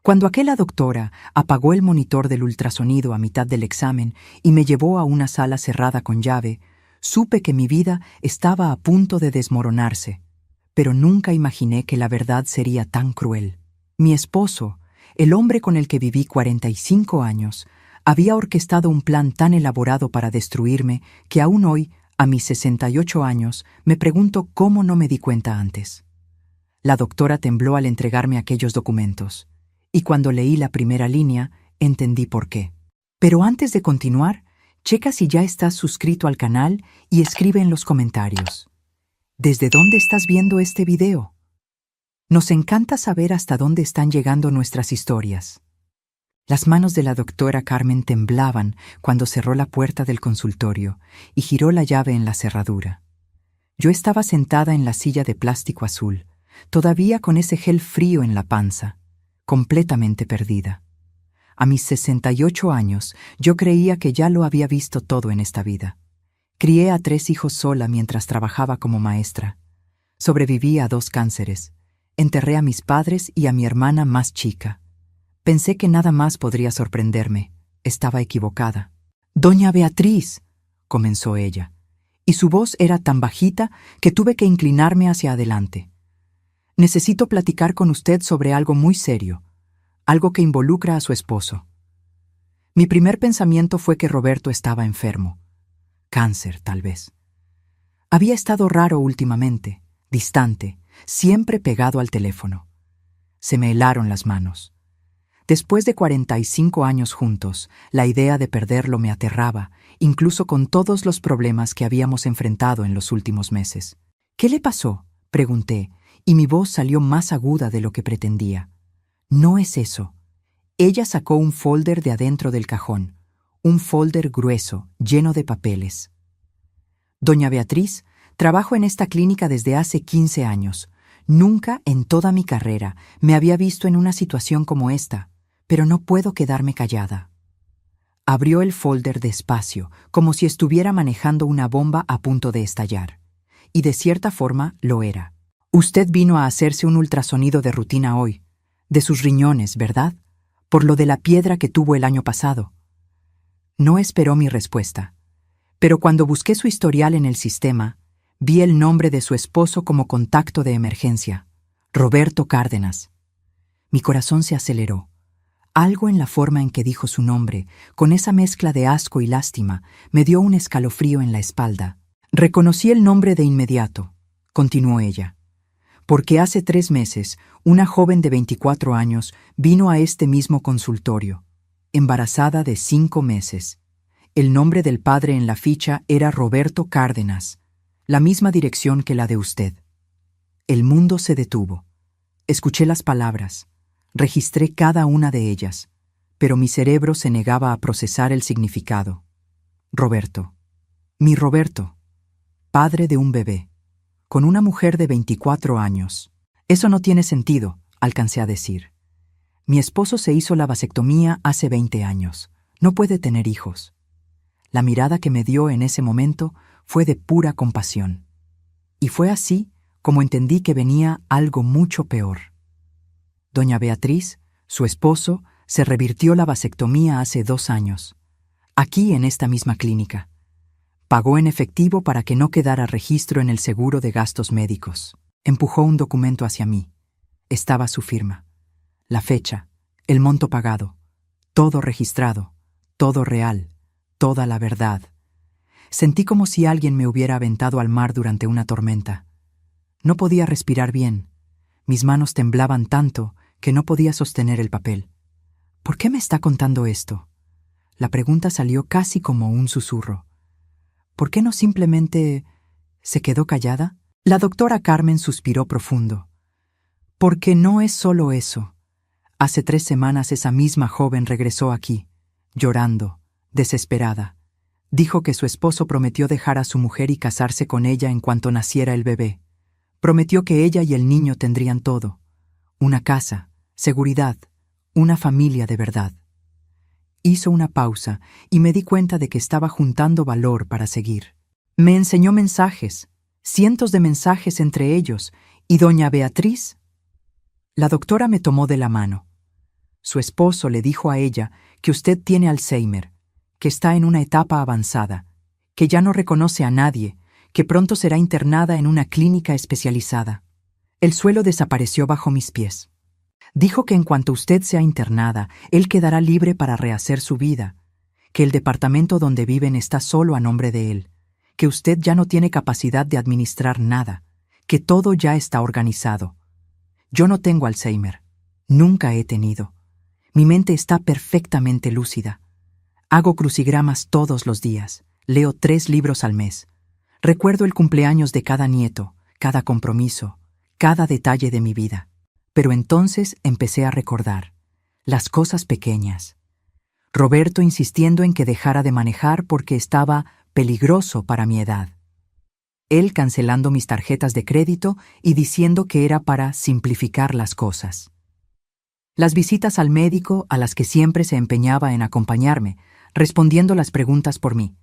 Cuando aquella doctora apagó el monitor del ultrasonido a mitad del examen y me llevó a una sala cerrada con llave, supe que mi vida estaba a punto de desmoronarse, pero nunca imaginé que la verdad sería tan cruel. Mi esposo, el hombre con el que viví 45 años, había orquestado un plan tan elaborado para destruirme que aún hoy, a mis 68 años, me pregunto cómo no me di cuenta antes. La doctora tembló al entregarme aquellos documentos, y cuando leí la primera línea, entendí por qué. Pero antes de continuar, checa si ya estás suscrito al canal y escribe en los comentarios. ¿Desde dónde estás viendo este video? Nos encanta saber hasta dónde están llegando nuestras historias. Las manos de la doctora Carmen temblaban cuando cerró la puerta del consultorio y giró la llave en la cerradura. Yo estaba sentada en la silla de plástico azul, todavía con ese gel frío en la panza, completamente perdida. A mis 68 años, yo creía que ya lo había visto todo en esta vida. Crié a 3 hijos sola mientras trabajaba como maestra. Sobreviví a 2 cánceres. Enterré a mis padres y a mi hermana más chica. Pensé que nada más podría sorprenderme. Estaba equivocada. «Doña Beatriz», comenzó ella, y su voz era tan bajita que tuve que inclinarme hacia adelante. «Necesito platicar con usted sobre algo muy serio, algo que involucra a su esposo». Mi primer pensamiento fue que Roberto estaba enfermo. Cáncer, tal vez. Había estado raro últimamente, distante, siempre pegado al teléfono. Se me helaron las manos. Después de 45 años juntos, la idea de perderlo me aterraba, incluso con todos los problemas que habíamos enfrentado en los últimos meses. «¿Qué le pasó?», pregunté, y mi voz salió más aguda de lo que pretendía. «No es eso». Ella sacó un folder de adentro del cajón, un folder grueso, lleno de papeles. «Doña Beatriz, trabajo en esta clínica desde hace 15 años. Nunca en toda mi carrera me había visto en una situación como esta, pero no puedo quedarme callada». Abrió el folder despacio, como si estuviera manejando una bomba a punto de estallar. Y de cierta forma lo era. «Usted vino a hacerse un ultrasonido de rutina hoy, de sus riñones, ¿verdad? Por lo de la piedra que tuvo el año pasado». No esperó mi respuesta, pero cuando busqué su historial en el sistema, vi el nombre de su esposo como contacto de emergencia, Roberto Cárdenas. Mi corazón se aceleró. Algo en la forma en que dijo su nombre, con esa mezcla de asco y lástima, me dio un escalofrío en la espalda. «Reconocí el nombre de inmediato», continuó ella, «porque hace 3 meses una joven de 24 años vino a este mismo consultorio, embarazada de 5 meses. El nombre del padre en la ficha era Roberto Cárdenas, la misma dirección que la de usted». El mundo se detuvo. Escuché las palabras, registré cada una de ellas, pero mi cerebro se negaba a procesar el significado. Roberto. Mi Roberto. Padre de un bebé. Con una mujer de 24 años. «Eso no tiene sentido», alcancé a decir. «Mi esposo se hizo la vasectomía hace 20 años. No puede tener hijos». La mirada que me dio en ese momento fue de pura compasión. Y fue así como entendí que venía algo mucho peor. Doña Beatriz, su esposo, se revirtió la vasectomía hace 2 años. Aquí en esta misma clínica. Pagó en efectivo para que no quedara registro en el seguro de gastos médicos. Empujó un documento hacia mí. Estaba su firma. La fecha, el monto pagado. Todo registrado, todo real, toda la verdad. Sentí como si alguien me hubiera aventado al mar durante una tormenta. No podía respirar bien. Mis manos temblaban tanto que no podía sostener el papel. «¿Por qué me está contando esto?». La pregunta salió casi como un susurro. «¿Por qué no simplemente se quedó callada?». La doctora Carmen suspiró profundo. «Porque no es solo eso. Hace 3 semanas esa misma joven regresó aquí, llorando, desesperada. Dijo que su esposo prometió dejar a su mujer y casarse con ella en cuanto naciera el bebé. Prometió que ella y el niño tendrían todo. Una casa, seguridad, una familia de verdad». Hizo una pausa y me di cuenta de que estaba juntando valor para seguir. Me enseñó mensajes, cientos de mensajes entre ellos, y doña Beatriz. La doctora me tomó de la mano. Su esposo le dijo a ella que usted tiene Alzheimer, que está en una etapa avanzada, que ya no reconoce a nadie, que pronto será internada en una clínica especializada. El suelo desapareció bajo mis pies. Dijo que en cuanto usted sea internada, él quedará libre para rehacer su vida, que el departamento donde viven está solo a nombre de él, que usted ya no tiene capacidad de administrar nada, que todo ya está organizado. Yo no tengo Alzheimer. Nunca he tenido. Mi mente está perfectamente lúcida. Hago crucigramas todos los días. Leo 3 libros al mes. Recuerdo el cumpleaños de cada nieto, cada compromiso, cada detalle de mi vida. Pero entonces empecé a recordar las cosas pequeñas. Roberto insistiendo en que dejara de manejar porque estaba peligroso para mi edad. Él cancelando mis tarjetas de crédito y diciendo que era para simplificar las cosas. Las visitas al médico a las que siempre se empeñaba en acompañarme, respondiendo las preguntas por mí.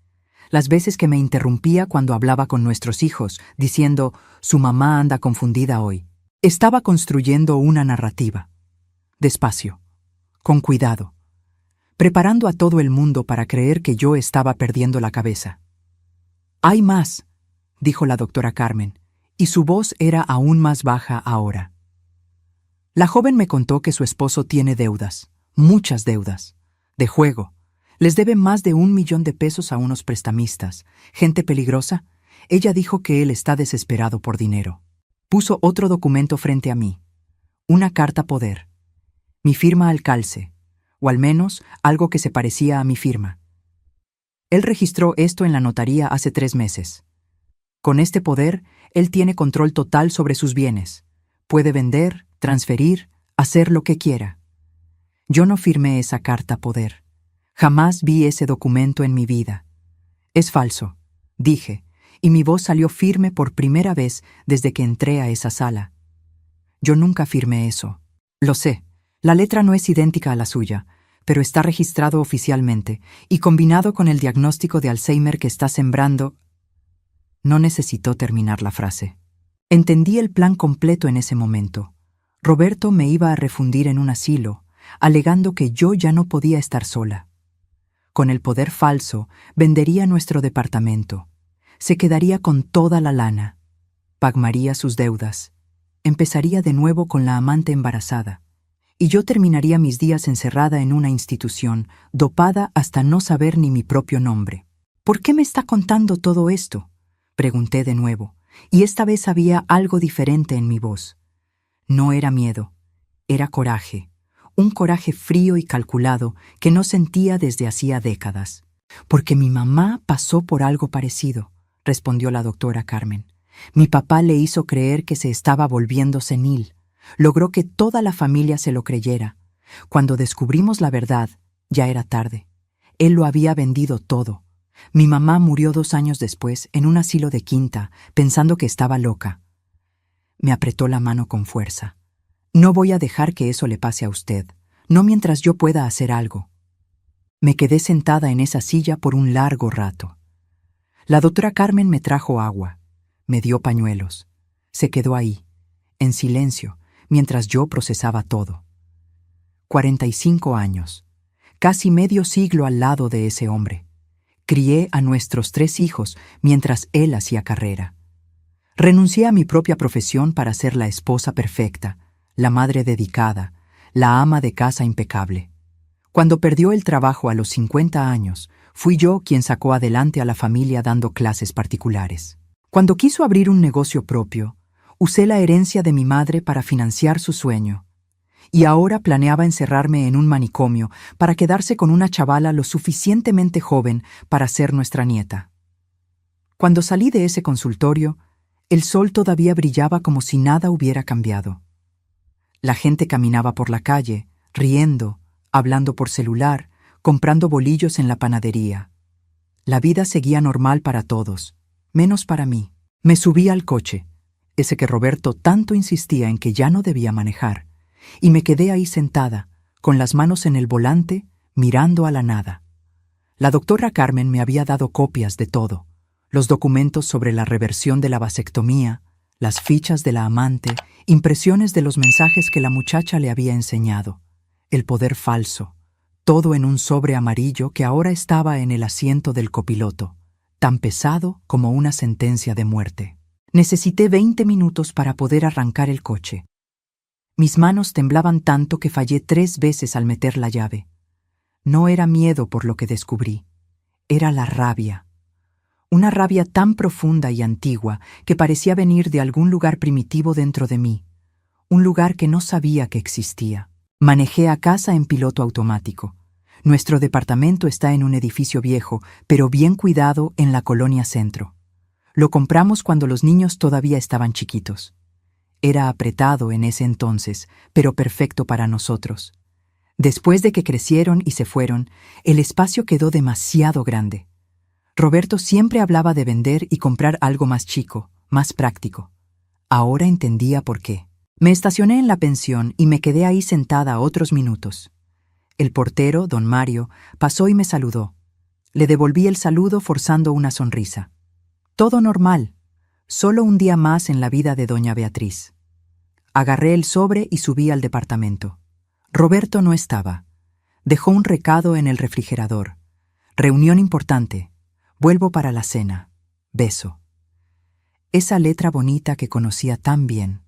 Las veces que me interrumpía cuando hablaba con nuestros hijos, diciendo, su mamá anda confundida hoy. Estaba construyendo una narrativa. Despacio, con cuidado, preparando a todo el mundo para creer que yo estaba perdiendo la cabeza. «Hay más», dijo la doctora Carmen, y su voz era aún más baja ahora. La joven me contó que su esposo tiene deudas, muchas deudas, de juego. Les debe más de 1 millón de pesos a unos prestamistas. Gente peligrosa. Ella dijo que él está desesperado por dinero. Puso otro documento frente a mí. Una carta poder. Mi firma al calce, o al menos algo que se parecía a mi firma. Él registró esto en la notaría hace 3 meses. Con este poder, él tiene control total sobre sus bienes. Puede vender, transferir, hacer lo que quiera. Yo no firmé esa carta poder. Jamás vi ese documento en mi vida. Es falso, dije, y mi voz salió firme por primera vez desde que entré a esa sala. Yo nunca firmé eso. Lo sé, la letra no es idéntica a la suya, pero está registrado oficialmente y combinado con el diagnóstico de Alzheimer que está sembrando. No necesitó terminar la frase. Entendí el plan completo en ese momento. Roberto me iba a refundir en un asilo, alegando que yo ya no podía estar sola. Con el poder falso, vendería nuestro departamento. Se quedaría con toda la lana. Pagaría sus deudas. Empezaría de nuevo con la amante embarazada. Y yo terminaría mis días encerrada en una institución, dopada hasta no saber ni mi propio nombre. ¿Por qué me está contando todo esto?, pregunté de nuevo, y esta vez había algo diferente en mi voz. No era miedo, era coraje. Un coraje frío y calculado que no sentía desde hacía décadas. Porque mi mamá pasó por algo parecido, respondió la doctora Carmen. Mi papá le hizo creer que se estaba volviendo senil. Logró que toda la familia se lo creyera. Cuando descubrimos la verdad, ya era tarde. Él lo había vendido todo. Mi mamá murió 2 años después en un asilo de quinta, pensando que estaba loca. Me apretó la mano con fuerza. No voy a dejar que eso le pase a usted, no mientras yo pueda hacer algo. Me quedé sentada en esa silla por un largo rato. La doctora Carmen me trajo agua, me dio pañuelos. Se quedó ahí, en silencio, mientras yo procesaba todo. 45 años, casi medio siglo al lado de ese hombre. Crié a nuestros 3 hijos mientras él hacía carrera. Renuncié a mi propia profesión para ser la esposa perfecta, la madre dedicada, la ama de casa impecable. Cuando perdió el trabajo a los 50 años, fui yo quien sacó adelante a la familia dando clases particulares. Cuando quiso abrir un negocio propio, usé la herencia de mi madre para financiar su sueño. Y ahora planeaba encerrarme en un manicomio para quedarse con una chavala lo suficientemente joven para ser nuestra nieta. Cuando salí de ese consultorio, el sol todavía brillaba como si nada hubiera cambiado. La gente caminaba por la calle, riendo, hablando por celular, comprando bolillos en la panadería. La vida seguía normal para todos, menos para mí. Me subí al coche, ese que Roberto tanto insistía en que ya no debía manejar, y me quedé ahí sentada, con las manos en el volante, mirando a la nada. La doctora Carmen me había dado copias de todo, los documentos sobre la reversión de la vasectomía, las fichas de la amante, impresiones de los mensajes que la muchacha le había enseñado. El poder falso, todo en un sobre amarillo que ahora estaba en el asiento del copiloto, tan pesado como una sentencia de muerte. Necesité 20 minutos para poder arrancar el coche. Mis manos temblaban tanto que fallé 3 veces al meter la llave. No era miedo por lo que descubrí, era la rabia. Una rabia tan profunda y antigua que parecía venir de algún lugar primitivo dentro de mí, un lugar que no sabía que existía. Manejé a casa en piloto automático. Nuestro departamento está en un edificio viejo, pero bien cuidado en la colonia Centro. Lo compramos cuando los niños todavía estaban chiquitos. Era apretado en ese entonces, pero perfecto para nosotros. Después de que crecieron y se fueron, el espacio quedó demasiado grande. Roberto siempre hablaba de vender y comprar algo más chico, más práctico. Ahora entendía por qué. Me estacioné en la pensión y me quedé ahí sentada otros minutos. El portero, don Mario, pasó y me saludó. Le devolví el saludo forzando una sonrisa. Todo normal, solo un día más en la vida de doña Beatriz. Agarré el sobre y subí al departamento. Roberto no estaba. Dejó un recado en el refrigerador. Reunión importante. Vuelvo para la cena. Beso. Esa letra bonita que conocía tan bien.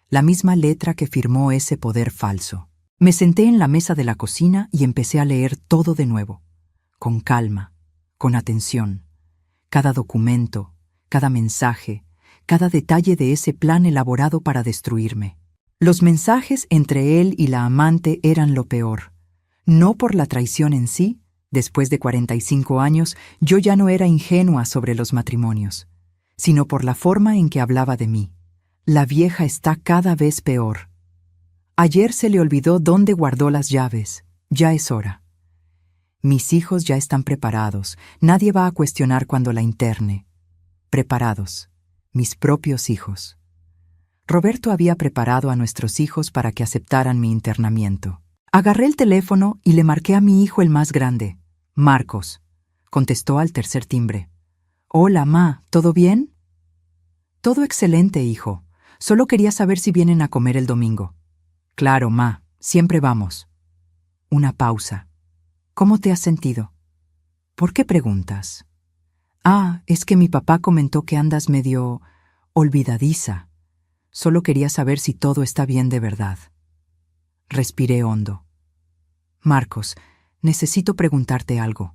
La misma letra que firmó ese poder falso. Me senté en la mesa de la cocina y empecé a leer todo de nuevo. Con calma, con atención. Cada documento, cada mensaje, cada detalle de ese plan elaborado para destruirme. Los mensajes entre él y la amante eran lo peor. No por la traición en sí. Después de 45 años, yo ya no era ingenua sobre los matrimonios, sino por la forma en que hablaba de mí. La vieja está cada vez peor. Ayer se le olvidó dónde guardó las llaves. Ya es hora. Mis hijos ya están preparados. Nadie va a cuestionar cuando la interne. Preparados. Mis propios hijos. Roberto había preparado a nuestros hijos para que aceptaran mi internamiento. Agarré el teléfono y le marqué a mi hijo el más grande. Marcos. Contestó al tercer timbre. Hola, ma, ¿todo bien? Todo excelente, hijo. Solo quería saber si vienen a comer el domingo. Claro, ma, siempre vamos. Una pausa. ¿Cómo te has sentido? ¿Por qué preguntas? Ah, es que mi papá comentó que andas medio olvidadiza. Solo quería saber si todo está bien de verdad. Respiré hondo. Marcos, necesito preguntarte algo.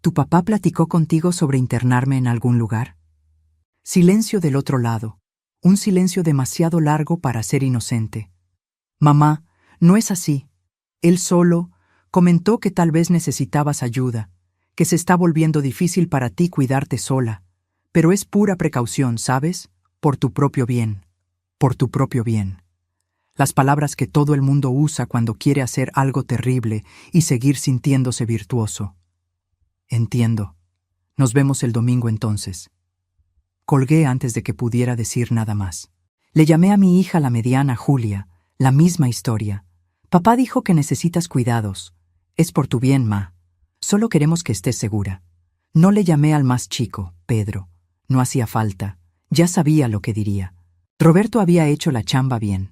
¿Tu papá platicó contigo sobre internarme en algún lugar? Silencio del otro lado. Un silencio demasiado largo para ser inocente. Mamá, no es así. Él solo comentó que tal vez necesitabas ayuda, que se está volviendo difícil para ti cuidarte sola, pero es pura precaución, ¿sabes? Por tu propio bien. Por tu propio bien. Las palabras que todo el mundo usa cuando quiere hacer algo terrible y seguir sintiéndose virtuoso. Entiendo. Nos vemos el domingo entonces. Colgué antes de que pudiera decir nada más. Le llamé a mi hija la mediana, Julia, la misma historia. Papá dijo que necesitas cuidados. Es por tu bien, ma. Solo queremos que estés segura. No le llamé al más chico, Pedro. No hacía falta. Ya sabía lo que diría. Roberto había hecho la chamba bien.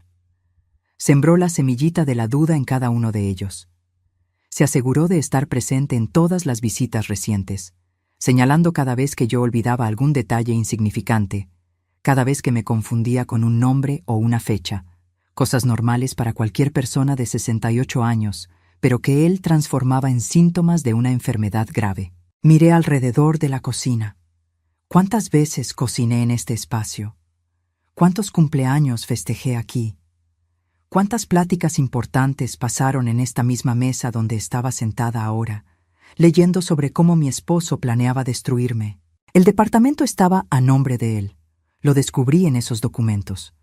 Sembró la semillita de la duda en cada uno de ellos. Se aseguró de estar presente en todas las visitas recientes, señalando cada vez que yo olvidaba algún detalle insignificante, cada vez que me confundía con un nombre o una fecha, cosas normales para cualquier persona de 68 años, pero que él transformaba en síntomas de una enfermedad grave. Miré alrededor de la cocina. ¿Cuántas veces cociné en este espacio? ¿Cuántos cumpleaños festejé aquí? ¿Cuántas pláticas importantes pasaron en esta misma mesa donde estaba sentada ahora, leyendo sobre cómo mi esposo planeaba destruirme? El departamento estaba a nombre de él. Lo descubrí en esos documentos.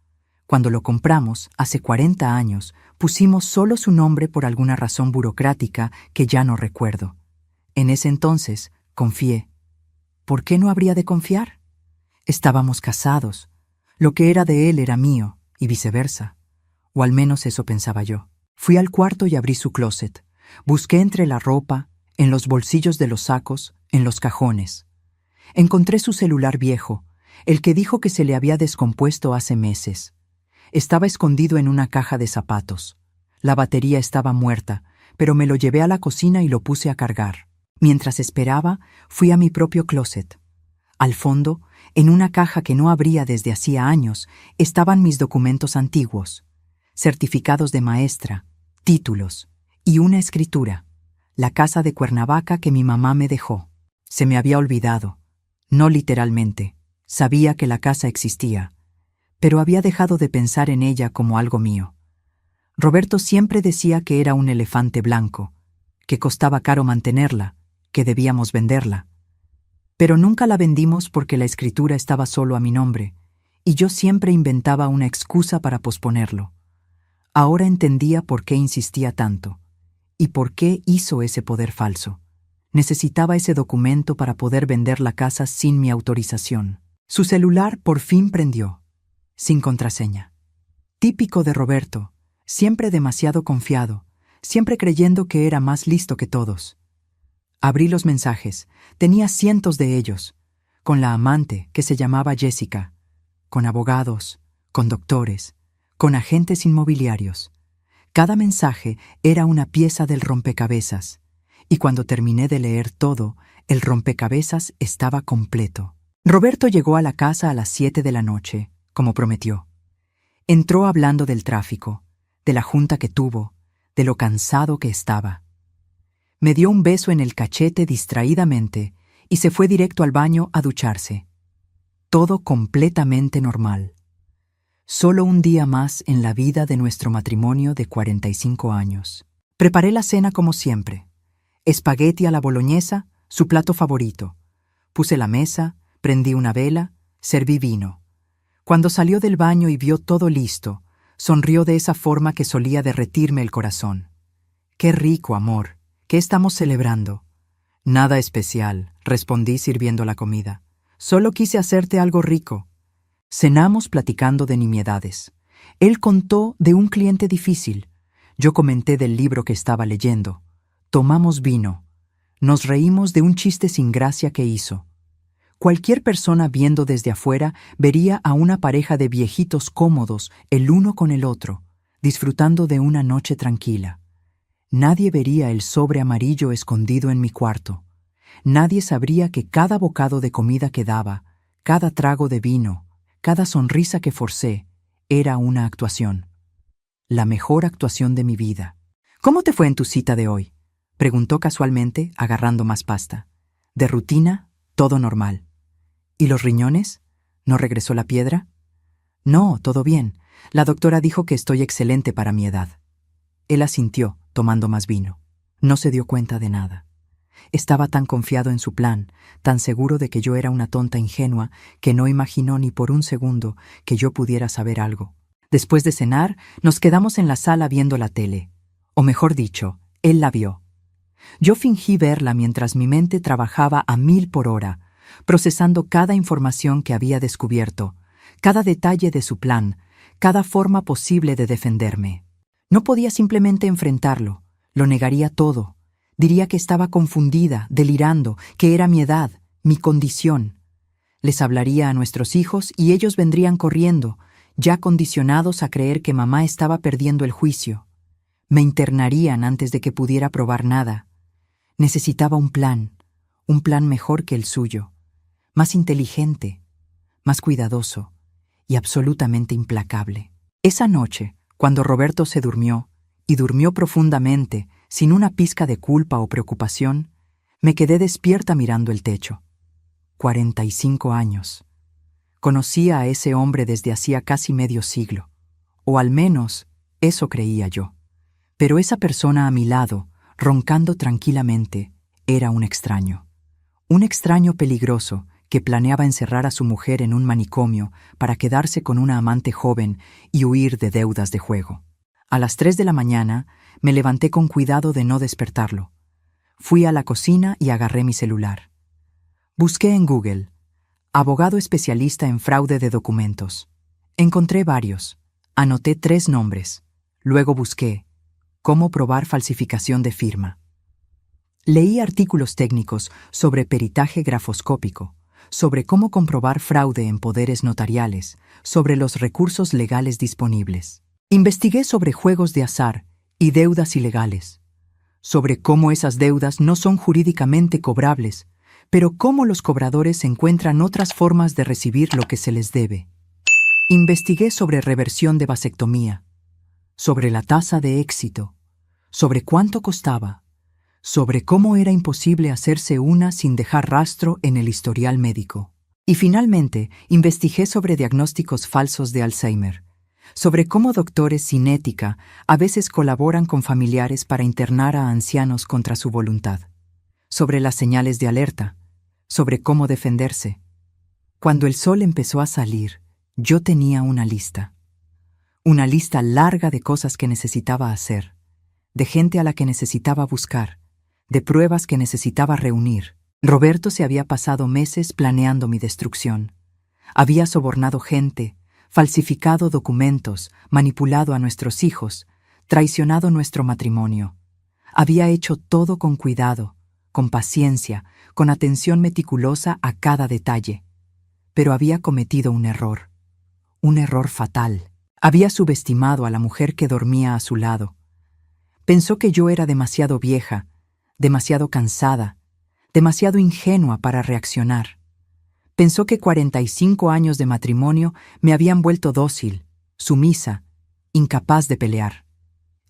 Cuando lo compramos, hace 40 años, pusimos solo su nombre por alguna razón burocrática que ya no recuerdo. En ese entonces, confié. ¿Por qué no habría de confiar? Estábamos casados. Lo que era de él era mío, y viceversa. O al menos eso pensaba yo. Fui al cuarto y abrí su closet. Busqué entre la ropa, en los bolsillos de los sacos, en los cajones. Encontré su celular viejo, el que dijo que se le había descompuesto hace meses. Estaba escondido en una caja de zapatos. La batería estaba muerta, pero me lo llevé a la cocina y lo puse a cargar. Mientras esperaba, fui a mi propio closet. Al fondo, en una caja que no abría desde hacía años, estaban mis documentos antiguos, certificados de maestra, títulos y una escritura, la casa de Cuernavaca que mi mamá me dejó. Se me había olvidado, no literalmente, sabía que la casa existía, pero había dejado de pensar en ella como algo mío. Roberto siempre decía que era un elefante blanco, que costaba caro mantenerla, que debíamos venderla. Pero nunca la vendimos porque la escritura estaba solo a mi nombre, y yo siempre inventaba una excusa para posponerlo. Ahora entendía por qué insistía tanto, y por qué hizo ese poder falso. Necesitaba ese documento para poder vender la casa sin mi autorización. Su celular por fin prendió, sin contraseña. Típico de Roberto, siempre demasiado confiado, siempre creyendo que era más listo que todos. Abrí los mensajes, tenía cientos de ellos, con la amante que se llamaba Jessica, con abogados, con doctores, con agentes inmobiliarios. Cada mensaje era una pieza del rompecabezas, y cuando terminé de leer todo, el rompecabezas estaba completo. Roberto llegó a la casa a las 7 de la noche, como prometió. Entró hablando del tráfico, de la junta que tuvo, de lo cansado que estaba. Me dio un beso en el cachete distraídamente y se fue directo al baño a ducharse. Todo completamente normal. Solo un día más en la vida de nuestro matrimonio de 45 años. Preparé la cena como siempre. Espagueti a la boloñesa, su plato favorito. Puse la mesa, prendí una vela, serví vino. Cuando salió del baño y vio todo listo, sonrió de esa forma que solía derretirme el corazón. «Qué rico, amor. ¿Qué estamos celebrando?» «Nada especial», respondí sirviendo la comida. «Solo quise hacerte algo rico». Cenamos platicando de nimiedades. Él contó de un cliente difícil. Yo comenté del libro que estaba leyendo. Tomamos vino. Nos reímos de un chiste sin gracia que hizo. Cualquier persona viendo desde afuera vería a una pareja de viejitos cómodos el uno con el otro, disfrutando de una noche tranquila. Nadie vería el sobre amarillo escondido en mi cuarto. Nadie sabría que cada bocado de comida que daba, cada trago de vino, cada sonrisa que forcé, era una actuación. La mejor actuación de mi vida. «¿Cómo te fue en tu cita de hoy?», preguntó casualmente, agarrando más pasta. «De rutina, todo normal». «¿Y los riñones? ¿No regresó la piedra?» «No, todo bien. La doctora dijo que estoy excelente para mi edad». Él asintió, tomando más vino. No se dio cuenta de nada. Estaba tan confiado en su plan, tan seguro de que yo era una tonta ingenua, que no imaginó ni por un segundo que yo pudiera saber algo. Después de cenar, nos quedamos en la sala viendo la tele. O mejor dicho, él la vio. Yo fingí verla mientras mi mente trabajaba a 1000 por hora, procesando cada información que había descubierto, cada detalle de su plan, cada forma posible de defenderme. No podía simplemente enfrentarlo, lo negaría todo. Diría que estaba confundida, delirando, que era mi edad, mi condición. Les hablaría a nuestros hijos y ellos vendrían corriendo, ya condicionados a creer que mamá estaba perdiendo el juicio. Me internarían antes de que pudiera probar nada. Necesitaba un plan mejor que el suyo, más inteligente, más cuidadoso y absolutamente implacable. Esa noche, cuando Roberto se durmió, y durmió profundamente, sin una pizca de culpa o preocupación, me quedé despierta mirando el techo. 45 años. Conocía a ese hombre desde hacía casi medio siglo, o al menos eso creía yo. Pero esa persona a mi lado, roncando tranquilamente, era un extraño peligroso que planeaba encerrar a su mujer en un manicomio para quedarse con una amante joven y huir de deudas de juego. A las 3 de la mañana me levanté con cuidado de no despertarlo. Fui a la cocina y agarré mi celular. Busqué en Google, abogado especialista en fraude de documentos. Encontré varios. Anoté 3 nombres. Luego busqué, cómo probar falsificación de firma. Leí artículos técnicos sobre peritaje grafoscópico, sobre cómo comprobar fraude en poderes notariales, sobre los recursos legales disponibles. Investigué sobre juegos de azar y deudas ilegales, sobre cómo esas deudas no son jurídicamente cobrables, pero cómo los cobradores encuentran otras formas de recibir lo que se les debe. Investigué sobre reversión de vasectomía, sobre la tasa de éxito, sobre cuánto costaba, sobre cómo era imposible hacerse una sin dejar rastro en el historial médico. Y finalmente, investigué sobre diagnósticos falsos de Alzheimer, sobre cómo doctores sin ética a veces colaboran con familiares para internar a ancianos contra su voluntad, sobre las señales de alerta, sobre cómo defenderse. Cuando el sol empezó a salir, yo tenía una lista larga de cosas que necesitaba hacer, de gente a la que necesitaba buscar, de pruebas que necesitaba reunir. Roberto se había pasado meses planeando mi destrucción. Había sobornado gente, falsificado documentos, manipulado a nuestros hijos, traicionado nuestro matrimonio. Había hecho todo con cuidado, con paciencia, con atención meticulosa a cada detalle. Pero había cometido un error fatal. Había subestimado a la mujer que dormía a su lado. Pensó que yo era demasiado vieja, demasiado cansada, demasiado ingenua para reaccionar. Pensó que 45 años de matrimonio me habían vuelto dócil, sumisa, incapaz de pelear.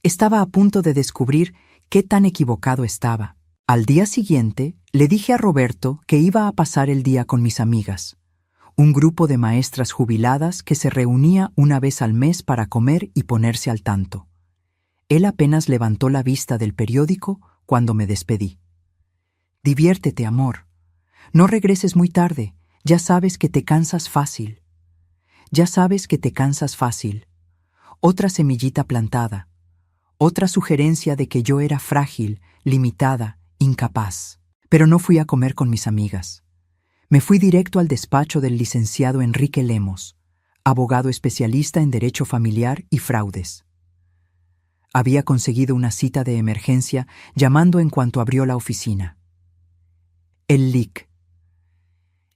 Estaba a punto de descubrir qué tan equivocado estaba. Al día siguiente, le dije a Roberto que iba a pasar el día con mis amigas, un grupo de maestras jubiladas que se reunía una vez al mes para comer y ponerse al tanto. Él apenas levantó la vista del periódico cuando me despedí. Diviértete, amor. No regreses muy tarde. Ya sabes que te cansas fácil. Otra semillita plantada. Otra sugerencia de que yo era frágil, limitada, incapaz. Pero no fui a comer con mis amigas. Me fui directo al despacho del licenciado Enrique Lemos, abogado especialista en derecho familiar y fraudes. Había conseguido una cita de emergencia llamando en cuanto abrió la oficina. El LIC.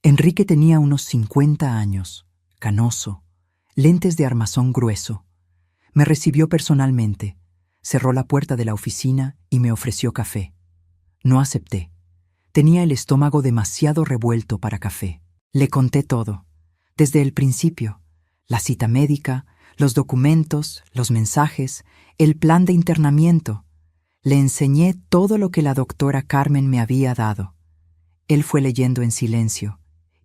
Enrique tenía unos 50 años, canoso, lentes de armazón grueso. Me recibió personalmente, cerró la puerta de la oficina y me ofreció café. No acepté. Tenía el estómago demasiado revuelto para café. Le conté todo, desde el principio, la cita médica, los documentos, los mensajes, el plan de internamiento. Le enseñé todo lo que la doctora Carmen me había dado. Él fue leyendo en silencio,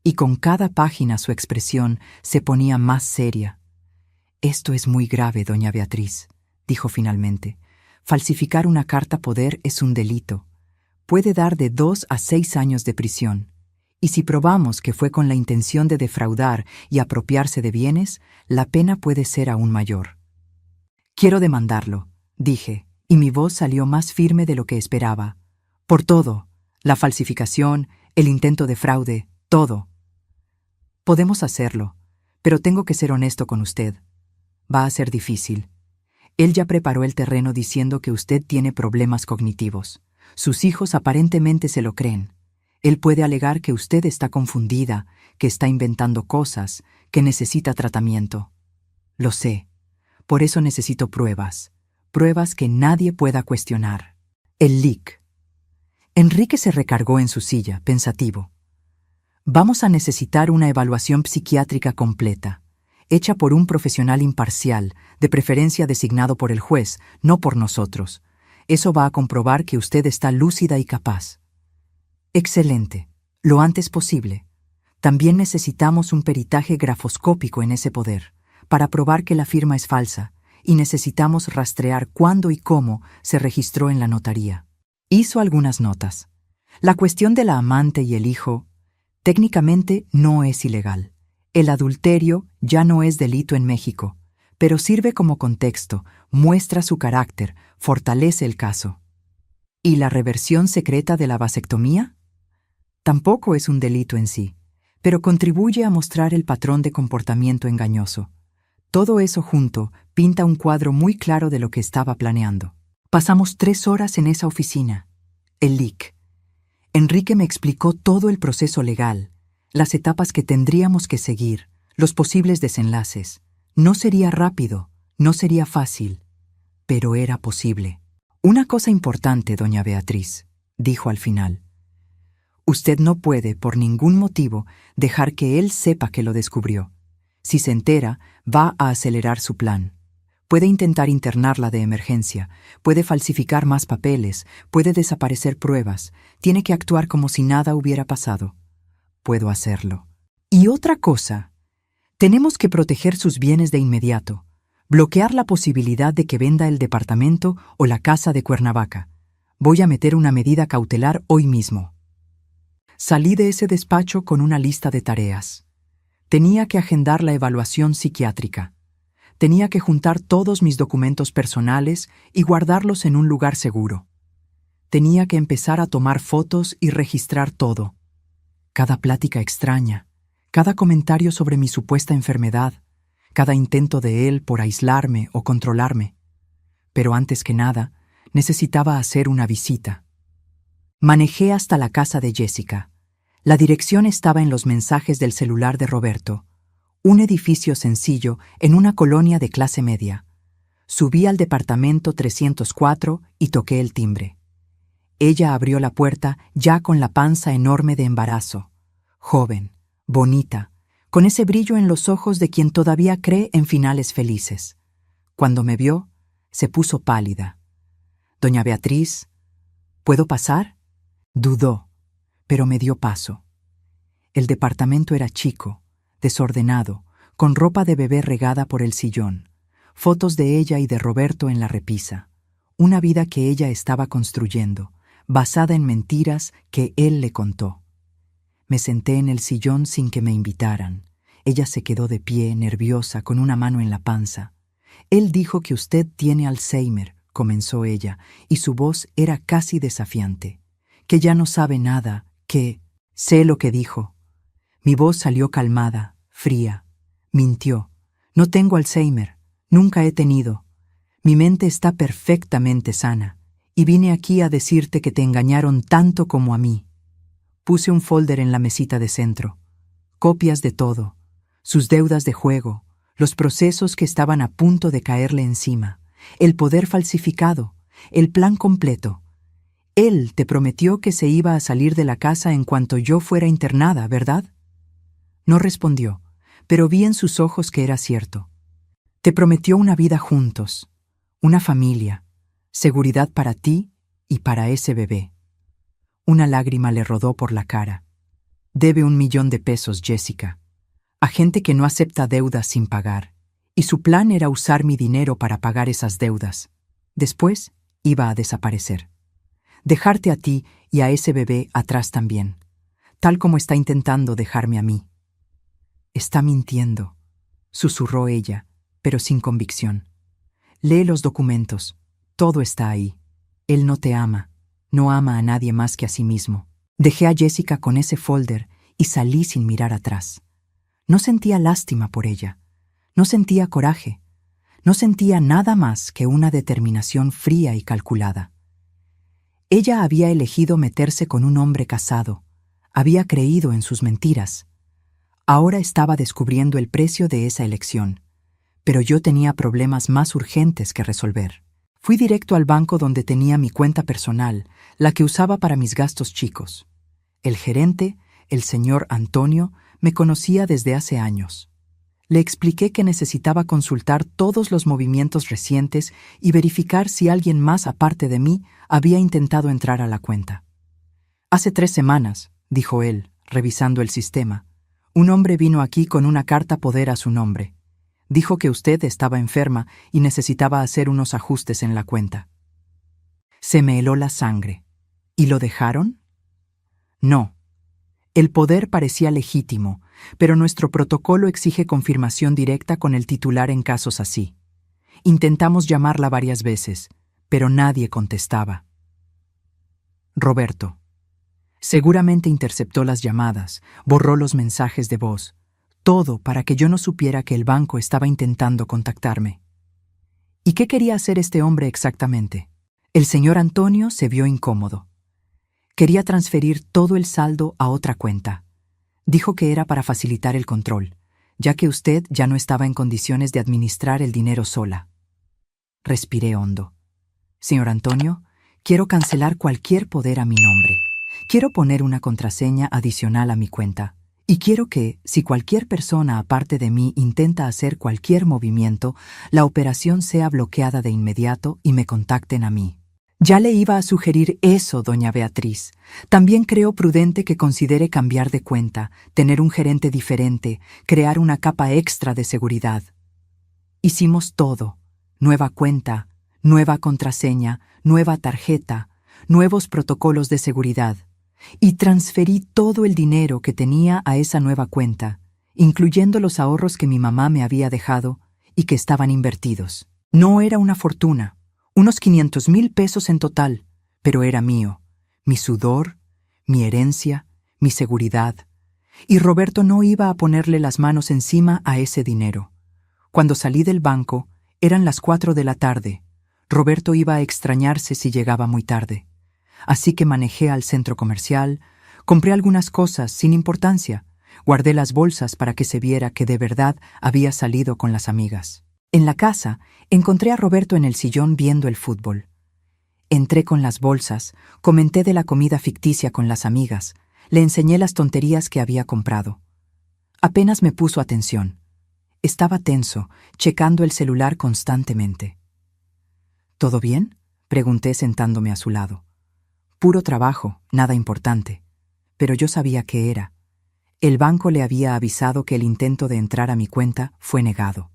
y con cada página su expresión se ponía más seria. «Esto es muy grave, doña Beatriz», dijo finalmente. «Falsificar una carta poder es un delito. Puede dar de 2 a 6 años de prisión. Y si probamos que fue con la intención de defraudar y apropiarse de bienes, la pena puede ser aún mayor». «Quiero demandarlo», dije, y mi voz salió más firme de lo que esperaba. «Por todo, la falsificación, el intento de fraude, todo». «Podemos hacerlo, pero tengo que ser honesto con usted. Va a ser difícil. Él ya preparó el terreno diciendo que usted tiene problemas cognitivos. Sus hijos aparentemente se lo creen. Él puede alegar que usted está confundida, que está inventando cosas, que necesita tratamiento. Lo sé. Por eso necesito pruebas. Pruebas que nadie pueda cuestionar». El LIC. Enrique se recargó en su silla, pensativo. «Vamos a necesitar una evaluación psiquiátrica completa, hecha por un profesional imparcial, de preferencia designado por el juez, no por nosotros. Eso va a comprobar que usted está lúcida y capaz». «Excelente. Lo antes posible. También necesitamos un peritaje grafoscópico en ese poder, para probar que la firma es falsa, y necesitamos rastrear cuándo y cómo se registró en la notaría». Hizo algunas notas. La cuestión de la amante y el hijo, técnicamente no es ilegal. El adulterio ya no es delito en México, pero sirve como contexto, muestra su carácter, fortalece el caso. ¿Y la reversión secreta de la vasectomía? Tampoco es un delito en sí, pero contribuye a mostrar el patrón de comportamiento engañoso. Todo eso junto pinta un cuadro muy claro de lo que estaba planeando. Pasamos 3 horas en esa oficina. El LIC. Enrique me explicó todo el proceso legal, las etapas que tendríamos que seguir, los posibles desenlaces. No sería rápido, no sería fácil. pero era posible. Una cosa importante, doña Beatriz, dijo al final. Usted no puede, por ningún motivo, dejar que él sepa que lo descubrió. Si se entera, va a acelerar su plan. Puede intentar internarla de emergencia, puede falsificar más papeles, puede desaparecer pruebas, tiene que actuar como si nada hubiera pasado. Puedo hacerlo. Y otra cosa, tenemos que proteger sus bienes de inmediato, bloquear la posibilidad de que venda el departamento o la casa de Cuernavaca. Voy a meter una medida cautelar hoy mismo. Salí de ese despacho con una lista de tareas. Tenía que agendar la evaluación psiquiátrica. Tenía que juntar todos mis documentos personales y guardarlos en un lugar seguro. Tenía que empezar a tomar fotos y registrar todo. Cada plática extraña, cada comentario sobre mi supuesta enfermedad, cada intento de él por aislarme o controlarme. Pero antes que nada, necesitaba hacer una visita. Manejé hasta la casa de Jessica. La dirección estaba en los mensajes del celular de Roberto. Un edificio sencillo en una colonia de clase media. Subí al departamento 304 y toqué el timbre. Ella abrió la puerta ya con la panza enorme de embarazo. Joven, bonita, con ese brillo en los ojos de quien todavía cree en finales felices. Cuando me vio, se puso pálida. «Doña Beatriz, ¿puedo pasar?» Dudó, pero me dio paso. El departamento era chico, desordenado, con ropa de bebé regada por el sillón, fotos de ella y de Roberto en la repisa, una vida que ella estaba construyendo, basada en mentiras que él le contó. Me senté en el sillón sin que me invitaran. Ella se quedó de pie, nerviosa, con una mano en la panza. «Él dijo que usted tiene Alzheimer», comenzó ella, y su voz era casi desafiante. «Que ya no sabe nada, que...» «Sé lo que dijo». Mi voz salió calmada, fría. Mintió. «No tengo Alzheimer. Nunca he tenido. Mi mente está perfectamente sana. Y vine aquí a decirte que te engañaron tanto como a mí». Puse un folder en la mesita de centro. Copias de todo. Sus deudas de juego, los procesos que estaban a punto de caerle encima, el poder falsificado, el plan completo. Él te prometió que se iba a salir de la casa en cuanto yo fuera internada, ¿verdad? No respondió, pero vi en sus ojos que era cierto. Te prometió una vida juntos, una familia, seguridad para ti y para ese bebé. Una lágrima le rodó por la cara. Debe 1 millón de pesos, Jessica, a gente que no acepta deudas sin pagar, y su plan era usar mi dinero para pagar esas deudas. Después iba a desaparecer. Dejarte a ti y a ese bebé atrás también, tal como está intentando dejarme a mí. Está mintiendo, susurró ella, pero sin convicción. Lee los documentos, todo está ahí. Él no te ama, no ama a nadie más que a sí mismo. Dejé a Jessica con ese folder y salí sin mirar atrás. No sentía lástima por ella, no sentía coraje, no sentía nada más que una determinación fría y calculada. Ella había elegido meterse con un hombre casado, había creído en sus mentiras. Ahora estaba descubriendo el precio de esa elección, pero yo tenía problemas más urgentes que resolver. Fui directo al banco donde tenía mi cuenta personal, la que usaba para mis gastos chicos. El gerente, el señor Antonio, me conocía desde hace años. Le expliqué que necesitaba consultar todos los movimientos recientes y verificar si alguien más aparte de mí había intentado entrar a la cuenta. «Hace 3 semanas», dijo él, revisando el sistema, «un hombre vino aquí con una carta poder a su nombre. Dijo que usted estaba enferma y necesitaba hacer unos ajustes en la cuenta». Se me heló la sangre. ¿Y lo dejaron? No. El poder parecía legítimo, pero nuestro protocolo exige confirmación directa con el titular en casos así. Intentamos llamarla varias veces, pero nadie contestaba. Roberto. Seguramente interceptó las llamadas, borró los mensajes de voz, todo para que yo no supiera que el banco estaba intentando contactarme. ¿Y qué quería hacer este hombre exactamente? El señor Antonio se vio incómodo. Quería transferir todo el saldo a otra cuenta. Dijo que era para facilitar el control, ya que usted ya no estaba en condiciones de administrar el dinero sola. Respiré hondo. Señor Antonio, quiero cancelar cualquier poder a mi nombre. Quiero poner una contraseña adicional a mi cuenta. Y quiero que, si cualquier persona aparte de mí intenta hacer cualquier movimiento, la operación sea bloqueada de inmediato y me contacten a mí. Ya le iba a sugerir eso, doña Beatriz. También creo prudente que considere cambiar de cuenta, tener un gerente diferente, crear una capa extra de seguridad. Hicimos todo. Nueva cuenta, nueva contraseña, nueva tarjeta, nuevos protocolos de seguridad. Y transferí todo el dinero que tenía a esa nueva cuenta, incluyendo los ahorros que mi mamá me había dejado y que estaban invertidos. No era una fortuna, unos 500,000 pesos en total, pero era mío, mi sudor, mi herencia, mi seguridad. Y Roberto no iba a ponerle las manos encima a ese dinero. Cuando salí del banco, eran las 4 de la tarde. Roberto iba a extrañarse si llegaba muy tarde. Así que manejé al centro comercial, compré algunas cosas sin importancia, guardé las bolsas para que se viera que de verdad había salido con las amigas. En la casa, encontré a Roberto en el sillón viendo el fútbol. Entré con las bolsas, comenté de la comida ficticia con las amigas, le enseñé las tonterías que había comprado. Apenas me puso atención. Estaba tenso, checando el celular constantemente. ¿Todo bien?, pregunté sentándome a su lado. Puro trabajo, nada importante. Pero yo sabía qué era. El banco le había avisado que el intento de entrar a mi cuenta fue negado.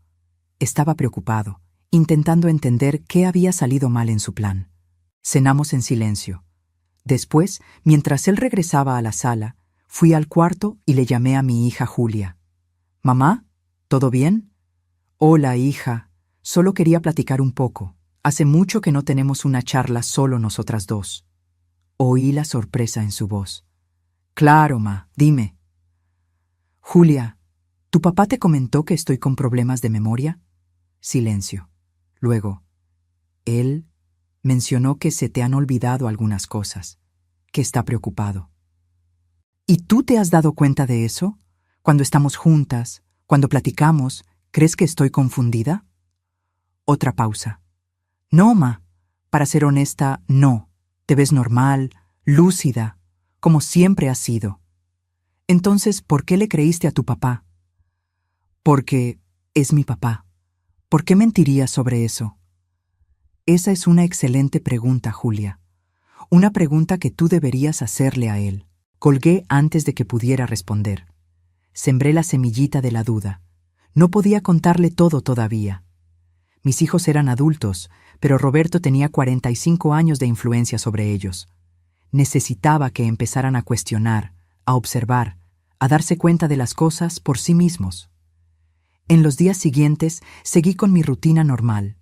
Estaba preocupado, intentando entender qué había salido mal en su plan. Cenamos en silencio. Después, mientras él regresaba a la sala, fui al cuarto y le llamé a mi hija Julia. «¿Mamá? ¿Todo bien?» «Hola, hija. Solo quería platicar un poco. Hace mucho que no tenemos una charla solo nosotras dos». Oí la sorpresa en su voz. «Claro, ma, dime». «Julia, ¿tu papá te comentó que estoy con problemas de memoria?» Silencio. Luego, él mencionó que se te han olvidado algunas cosas, que está preocupado. ¿Y tú te has dado cuenta de eso? Cuando estamos juntas, cuando platicamos, ¿crees que estoy confundida? Otra pausa. No, ma. Para ser honesta, no. Te ves normal, lúcida, como siempre has sido. Entonces, ¿por qué le creíste a tu papá? Porque es mi papá. ¿Por qué mentirías sobre eso? Esa es una excelente pregunta, Julia. Una pregunta que tú deberías hacerle a él. Colgué antes de que pudiera responder. Sembré la semillita de la duda. No podía contarle todo todavía. Mis hijos eran adultos, pero Roberto tenía 45 años de influencia sobre ellos. Necesitaba que empezaran a cuestionar, a observar, a darse cuenta de las cosas por sí mismos. En los días siguientes seguí con mi rutina normal.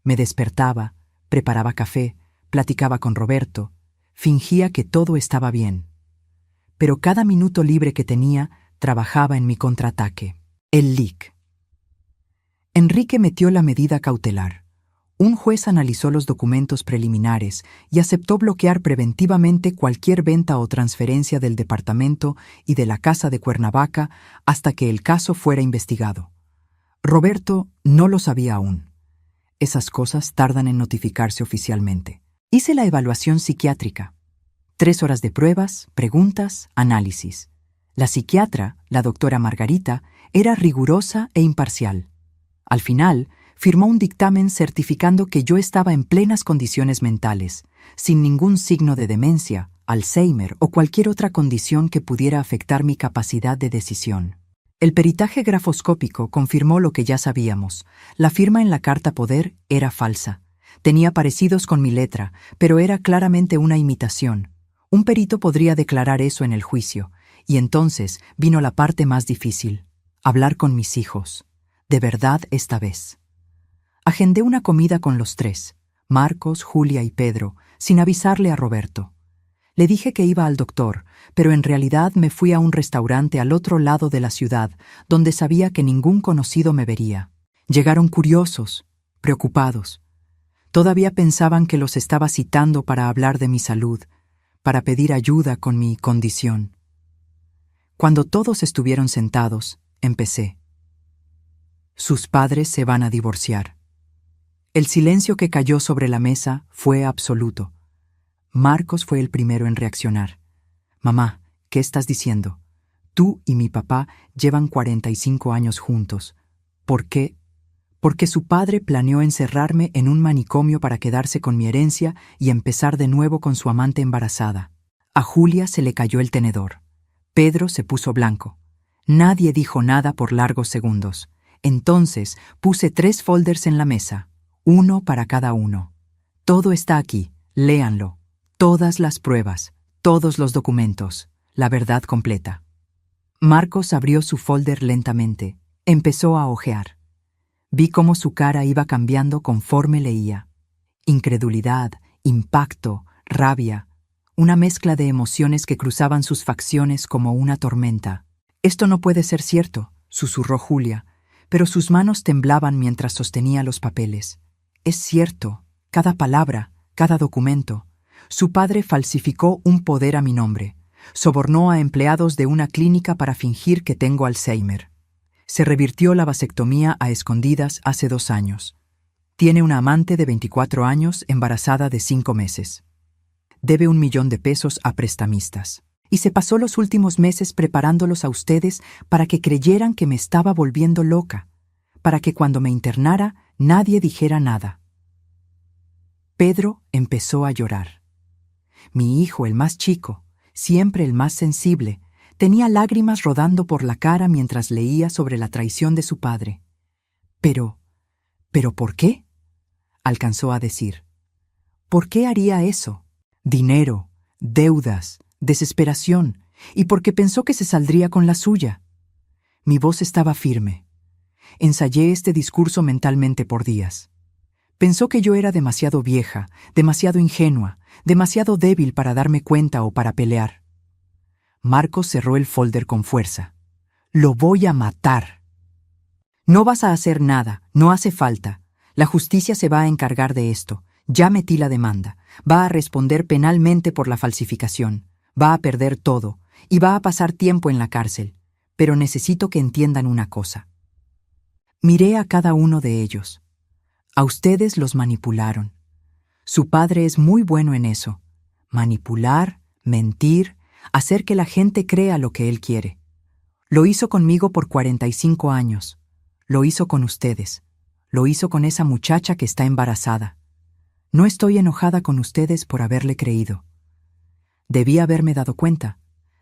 Me despertaba, preparaba café, platicaba con Roberto, fingía que todo estaba bien. Pero cada minuto libre que tenía, trabajaba en mi contraataque. El LIC. Enrique metió la medida cautelar. Un juez analizó los documentos preliminares y aceptó bloquear preventivamente cualquier venta o transferencia del departamento y de la casa de Cuernavaca hasta que el caso fuera investigado. Roberto no lo sabía aún. Esas cosas tardan en notificarse oficialmente. Hice la evaluación psiquiátrica. 3 horas de pruebas, preguntas, análisis. La psiquiatra, la doctora Margarita, era rigurosa e imparcial. Al final, firmó un dictamen certificando que yo estaba en plenas condiciones mentales, sin ningún signo de demencia, Alzheimer o cualquier otra condición que pudiera afectar mi capacidad de decisión. El peritaje grafoscópico confirmó lo que ya sabíamos. La firma en la carta poder era falsa. Tenía parecidos con mi letra, pero era claramente una imitación. Un perito podría declarar eso en el juicio, y entonces vino la parte más difícil: hablar con mis hijos. De verdad esta vez. Agendé una comida con los 3, Marcos, Julia y Pedro, sin avisarle a Roberto. Le dije que iba al doctor, pero en realidad me fui a un restaurante al otro lado de la ciudad, donde sabía que ningún conocido me vería. Llegaron curiosos, preocupados. Todavía pensaban que los estaba citando para hablar de mi salud, para pedir ayuda con mi condición. Cuando todos estuvieron sentados, empecé. Sus padres se van a divorciar. El silencio que cayó sobre la mesa fue absoluto. Marcos fue el primero en reaccionar. Mamá, ¿qué estás diciendo? Tú y mi papá llevan 45 años juntos. ¿Por qué? Porque su padre planeó encerrarme en un manicomio para quedarse con mi herencia y empezar de nuevo con su amante embarazada. A Julia se le cayó el tenedor. Pedro se puso blanco. Nadie dijo nada por largos segundos. Entonces puse 3 folders en la mesa, uno para cada uno. Todo está aquí, léanlo. Todas las pruebas, todos los documentos, la verdad completa. Marcos abrió su folder lentamente. Empezó a hojear. Vi cómo su cara iba cambiando conforme leía. Incredulidad, impacto, rabia, una mezcla de emociones que cruzaban sus facciones como una tormenta. «Esto no puede ser cierto», susurró Julia, pero sus manos temblaban mientras sostenía los papeles. «Es cierto, cada palabra, cada documento. Su padre falsificó un poder a mi nombre. Sobornó a empleados de una clínica para fingir que tengo Alzheimer. Se revirtió la vasectomía a escondidas hace 2 años. Tiene una amante de 24 años embarazada de 5 meses. Debe $1.000.000 a prestamistas. Y se pasó los últimos meses preparándolos a ustedes para que creyeran que me estaba volviendo loca, para que cuando me internara nadie dijera nada». Pedro empezó a llorar. Mi hijo, el más chico, siempre el más sensible, tenía lágrimas rodando por la cara mientras leía sobre la traición de su padre. «¿Pero por qué?», alcanzó a decir. «¿Por qué haría eso? Dinero, deudas, desesperación, y porque pensó que se saldría con la suya». Mi voz estaba firme. Ensayé este discurso mentalmente por días. Pensó que yo era demasiado vieja, demasiado ingenua, demasiado débil para darme cuenta o para pelear. Marcos cerró el folder con fuerza. «Lo voy a matar». «No vas a hacer nada, no hace falta. La justicia se va a encargar de esto. Ya metí la demanda. Va a responder penalmente por la falsificación. Va a perder todo y va a pasar tiempo en la cárcel. Pero necesito que entiendan una cosa». Miré a cada uno de ellos. A ustedes los manipularon. Su padre es muy bueno en eso. Manipular, mentir, hacer que la gente crea lo que él quiere. Lo hizo conmigo por 45 años. Lo hizo con ustedes. Lo hizo con esa muchacha que está embarazada. No estoy enojada con ustedes por haberle creído. Debí haberme dado cuenta,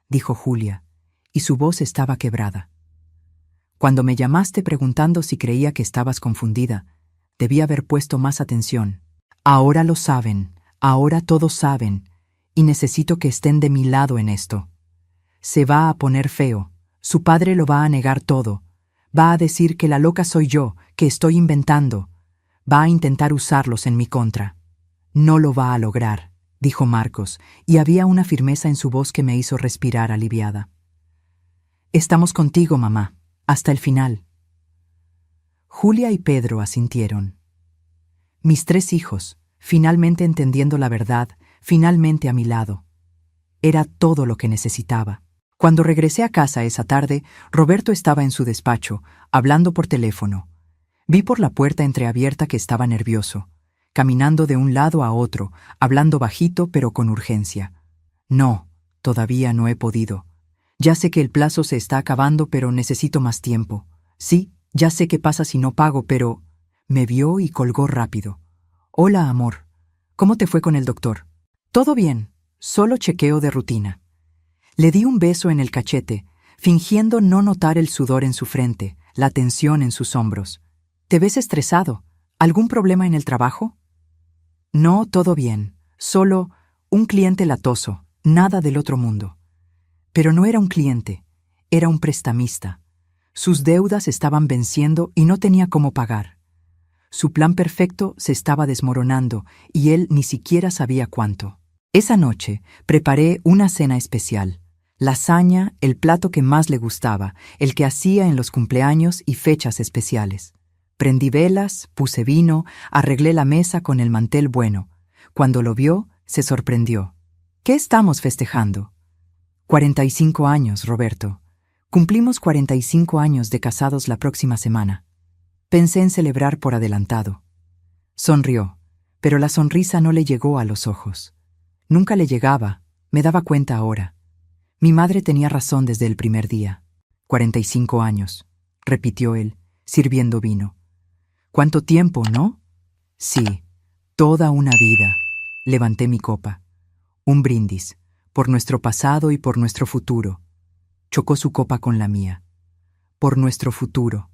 dijo Julia, y su voz estaba quebrada. Cuando me llamaste preguntando si creía que estabas confundida, debí haber puesto más atención. Ahora lo saben, ahora todos saben, y necesito que estén de mi lado en esto. Se va a poner feo, su padre lo va a negar todo, va a decir que la loca soy yo, que estoy inventando, va a intentar usarlos en mi contra. No lo va a lograr, dijo Marcos, y había una firmeza en su voz que me hizo respirar aliviada. Estamos contigo, mamá, hasta el final. Julia y Pedro asintieron. Mis 3 hijos, finalmente entendiendo la verdad, finalmente a mi lado. Era todo lo que necesitaba. Cuando regresé a casa esa tarde, Roberto estaba en su despacho, hablando por teléfono. Vi por la puerta entreabierta que estaba nervioso, caminando de un lado a otro, hablando bajito pero con urgencia. No, todavía no he podido. Ya sé que el plazo se está acabando, pero necesito más tiempo. Sí, ya sé qué pasa si no pago, pero... Me vio y colgó rápido. Hola, amor. ¿Cómo te fue con el doctor? Todo bien, solo chequeo de rutina. Le di un beso en el cachete, fingiendo no notar el sudor en su frente, la tensión en sus hombros. ¿Te ves estresado? ¿Algún problema en el trabajo? No, todo bien. Solo un cliente latoso, nada del otro mundo. Pero no era un cliente, era un prestamista. Sus deudas estaban venciendo y no tenía cómo pagar. Su plan perfecto se estaba desmoronando y él ni siquiera sabía cuánto. Esa noche preparé una cena especial. Lasaña, el plato que más le gustaba, el que hacía en los cumpleaños y fechas especiales. Prendí velas, puse vino, arreglé la mesa con el mantel bueno. Cuando lo vio, se sorprendió. ¿Qué estamos festejando? 45 años, Roberto. Cumplimos 45 años de casados la próxima semana. Pensé en celebrar por adelantado. Sonrió, pero la sonrisa no le llegó a los ojos. Nunca le llegaba, me daba cuenta ahora. Mi madre tenía razón desde el primer día. 45 años, repitió él, sirviendo vino. ¿Cuánto tiempo, no? Sí, toda una vida. Levanté mi copa. Un brindis, por nuestro pasado y por nuestro futuro. Chocó su copa con la mía. Por nuestro futuro.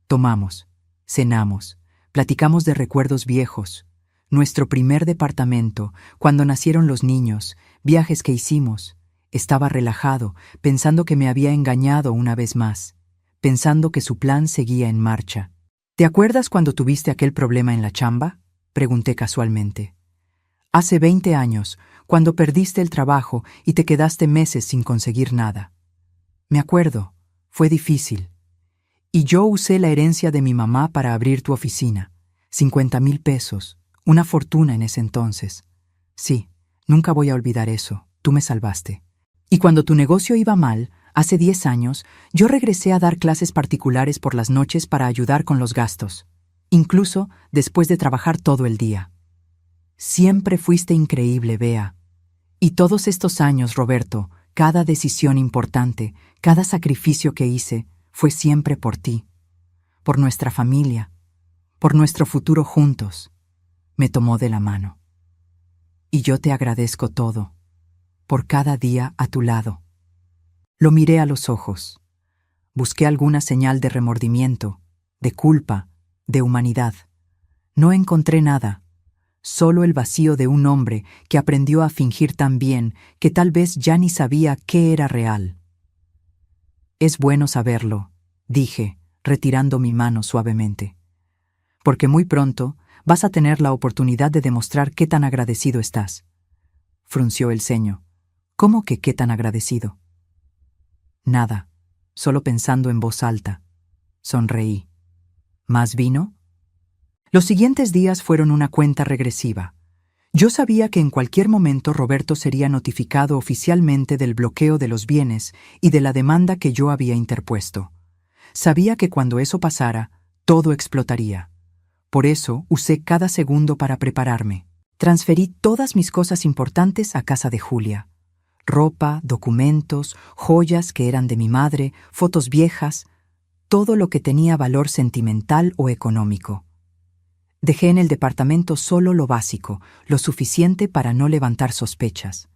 Tomamos, cenamos, platicamos de recuerdos viejos, nuestro primer departamento, cuando nacieron los niños, viajes que hicimos. Estaba relajado, pensando que me había engañado una vez más, pensando que su plan seguía en marcha. ¿Te acuerdas cuando tuviste aquel problema en la chamba? Pregunté casualmente. Hace 20 años, cuando perdiste el trabajo y te quedaste meses sin conseguir nada. Me acuerdo, fue difícil. Y yo usé la herencia de mi mamá para abrir tu oficina. 50,000 pesos, una fortuna en ese entonces. Sí, nunca voy a olvidar eso, tú me salvaste. Y cuando tu negocio iba mal, hace 10 años, yo regresé a dar clases particulares por las noches para ayudar con los gastos, incluso después de trabajar todo el día. Siempre fuiste increíble, Bea. Y todos estos años, Roberto, cada decisión importante, cada sacrificio que hice, fue siempre por ti, por nuestra familia, por nuestro futuro juntos. Me tomó de la mano. Y yo te agradezco todo, por cada día a tu lado. Lo miré a los ojos. Busqué alguna señal de remordimiento, de culpa, de humanidad. No encontré nada, solo el vacío de un hombre que aprendió a fingir tan bien que tal vez ya ni sabía qué era real. Es bueno saberlo, dije, retirando mi mano suavemente. Porque muy pronto vas a tener la oportunidad de demostrar qué tan agradecido estás. Frunció el ceño. ¿Cómo que qué tan agradecido? Nada, solo pensando en voz alta. Sonreí. ¿Más vino? Los siguientes días fueron una cuenta regresiva. Yo sabía que en cualquier momento Roberto sería notificado oficialmente del bloqueo de los bienes y de la demanda que yo había interpuesto. Sabía que cuando eso pasara, todo explotaría. Por eso usé cada segundo para prepararme. Transferí todas mis cosas importantes a casa de Julia. Ropa, documentos, joyas que eran de mi madre, fotos viejas, todo lo que tenía valor sentimental o económico. Dejé en el departamento solo lo básico, lo suficiente para no levantar sospechas.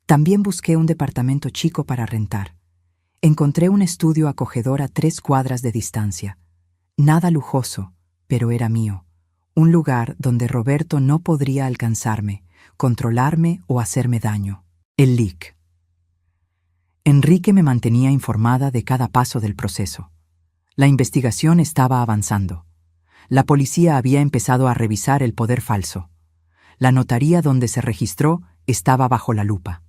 También busqué un departamento chico para rentar. Encontré un estudio acogedor a 3 cuadras de distancia. Nada lujoso, pero era mío. Un lugar donde Roberto no podría alcanzarme, controlarme o hacerme daño. El LIC. Enrique me mantenía informada de cada paso del proceso. La investigación estaba avanzando. La policía había empezado a revisar el poder falso. La notaría donde se registró estaba bajo la lupa.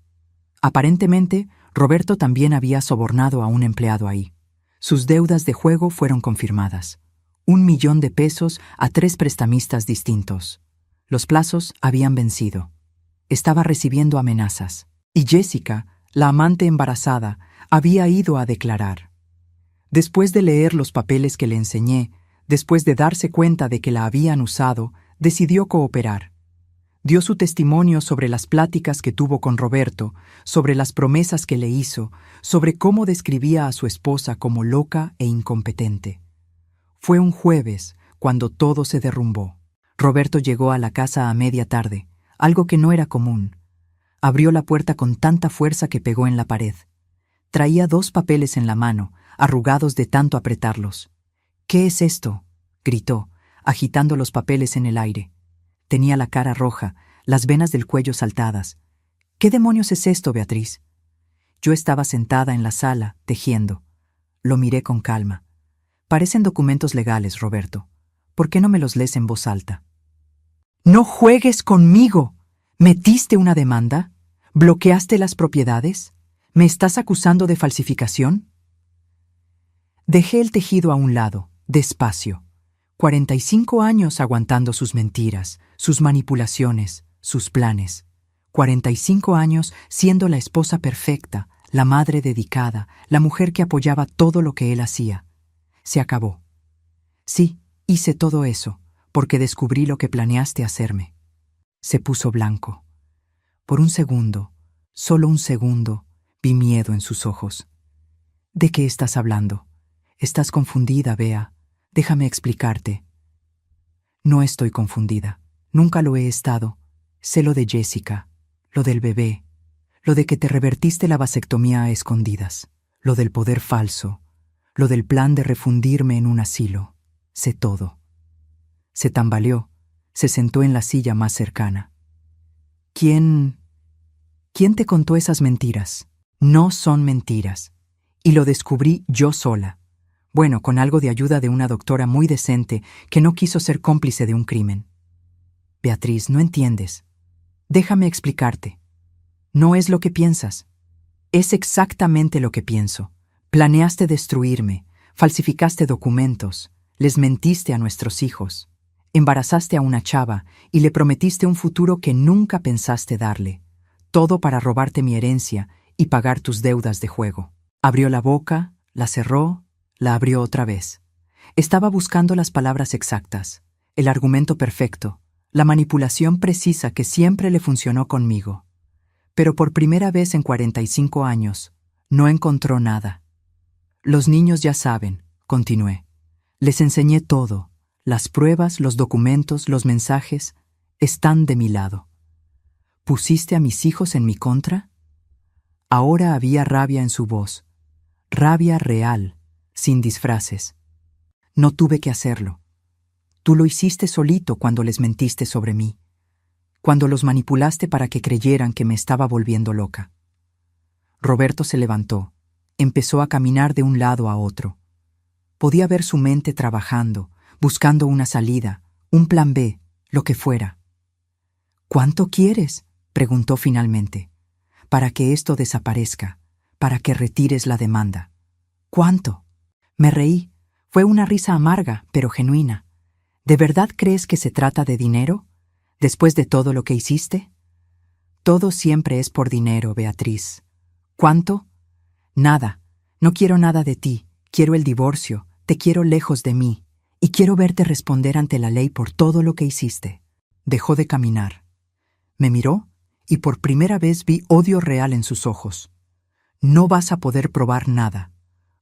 Aparentemente, Roberto también había sobornado a un empleado ahí. Sus deudas de juego fueron confirmadas. 1 millón de pesos a 3 prestamistas distintos. Los plazos habían vencido. Estaba recibiendo amenazas. Y Jessica, la amante embarazada, había ido a declarar. Después de leer los papeles que le enseñé, después de darse cuenta de que la habían usado, decidió cooperar. Dio su testimonio sobre las pláticas que tuvo con Roberto, sobre las promesas que le hizo, sobre cómo describía a su esposa como loca e incompetente. Fue un jueves cuando todo se derrumbó. Roberto llegó a la casa a media tarde, algo que no era común. Abrió la puerta con tanta fuerza que pegó en la pared. Traía 2 papeles en la mano, arrugados de tanto apretarlos. «¿Qué es esto?», gritó, agitando los papeles en el aire. Tenía la cara roja, las venas del cuello saltadas. «¿Qué demonios es esto, Beatriz?». Yo estaba sentada en la sala, tejiendo. Lo miré con calma. «Parecen documentos legales, Roberto. ¿Por qué no me los lees en voz alta?». «¡No juegues conmigo! ¿Metiste una demanda? ¿Bloqueaste las propiedades? ¿Me estás acusando de falsificación?». Dejé el tejido a un lado, despacio. 45 años aguantando sus mentiras, sus manipulaciones, sus planes. 45 años siendo la esposa perfecta, la madre dedicada, la mujer que apoyaba todo lo que él hacía. Se acabó. Sí, hice todo eso, porque descubrí lo que planeaste hacerme. Se puso blanco. Por un segundo, solo un segundo, vi miedo en sus ojos. ¿De qué estás hablando? Estás confundida, Bea. Déjame explicarte. No estoy confundida. Nunca lo he estado. Sé lo de Jessica, lo del bebé, lo de que te revertiste la vasectomía a escondidas, lo del poder falso, lo del plan de refundirme en un asilo. Sé todo. Se tambaleó, se sentó en la silla más cercana. ¿Quién te contó esas mentiras? No son mentiras. Y lo descubrí yo sola. Bueno, con algo de ayuda de una doctora muy decente que no quiso ser cómplice de un crimen. Beatriz, no entiendes. Déjame explicarte. No es lo que piensas. Es exactamente lo que pienso. Planeaste destruirme, falsificaste documentos, les mentiste a nuestros hijos, embarazaste a una chava y le prometiste un futuro que nunca pensaste darle. Todo para robarte mi herencia y pagar tus deudas de juego. Abrió la boca, la cerró, la abrió otra vez. Estaba buscando las palabras exactas, el argumento perfecto, la manipulación precisa que siempre le funcionó conmigo. Pero por primera vez en 45 años, no encontró nada. Los niños ya saben, continué. Les enseñé todo. Las pruebas, los documentos, los mensajes, están de mi lado. ¿Pusiste a mis hijos en mi contra? Ahora había rabia en su voz. Rabia real, sin disfraces. No tuve que hacerlo. Tú lo hiciste solito cuando les mentiste sobre mí, cuando los manipulaste para que creyeran que me estaba volviendo loca. Roberto se levantó, empezó a caminar de un lado a otro. Podía ver su mente trabajando, buscando una salida, un plan B, lo que fuera. ¿Cuánto quieres?, preguntó finalmente. Para que esto desaparezca, para que retires la demanda. ¿Cuánto? Me reí. Fue una risa amarga, pero genuina. ¿De verdad crees que se trata de dinero? ¿Después de todo lo que hiciste? Todo siempre es por dinero, Beatriz. ¿Cuánto? Nada. No quiero nada de ti. Quiero el divorcio. Te quiero lejos de mí. Y quiero verte responder ante la ley por todo lo que hiciste. Dejó de caminar. Me miró y por primera vez vi odio real en sus ojos. No vas a poder probar nada.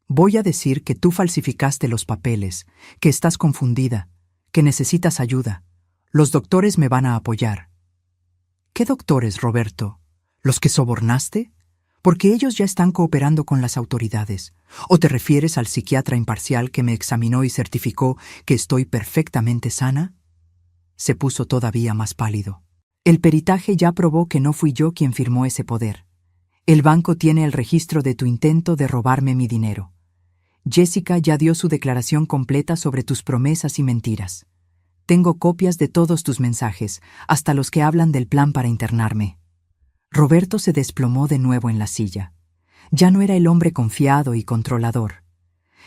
Voy a decir que tú falsificaste los papeles, que estás confundida, que necesitas ayuda. Los doctores me van a apoyar. ¿Qué doctores, Roberto? ¿Los que sobornaste? Porque ellos ya están cooperando con las autoridades. ¿O te refieres al psiquiatra imparcial que me examinó y certificó que estoy perfectamente sana? Se puso todavía más pálido. El peritaje ya probó que no fui yo quien firmó ese poder. El banco tiene el registro de tu intento de robarme mi dinero. Jessica ya dio su declaración completa sobre tus promesas y mentiras. Tengo copias de todos tus mensajes, hasta los que hablan del plan para internarme. Roberto se desplomó de nuevo en la silla. Ya no era el hombre confiado y controlador.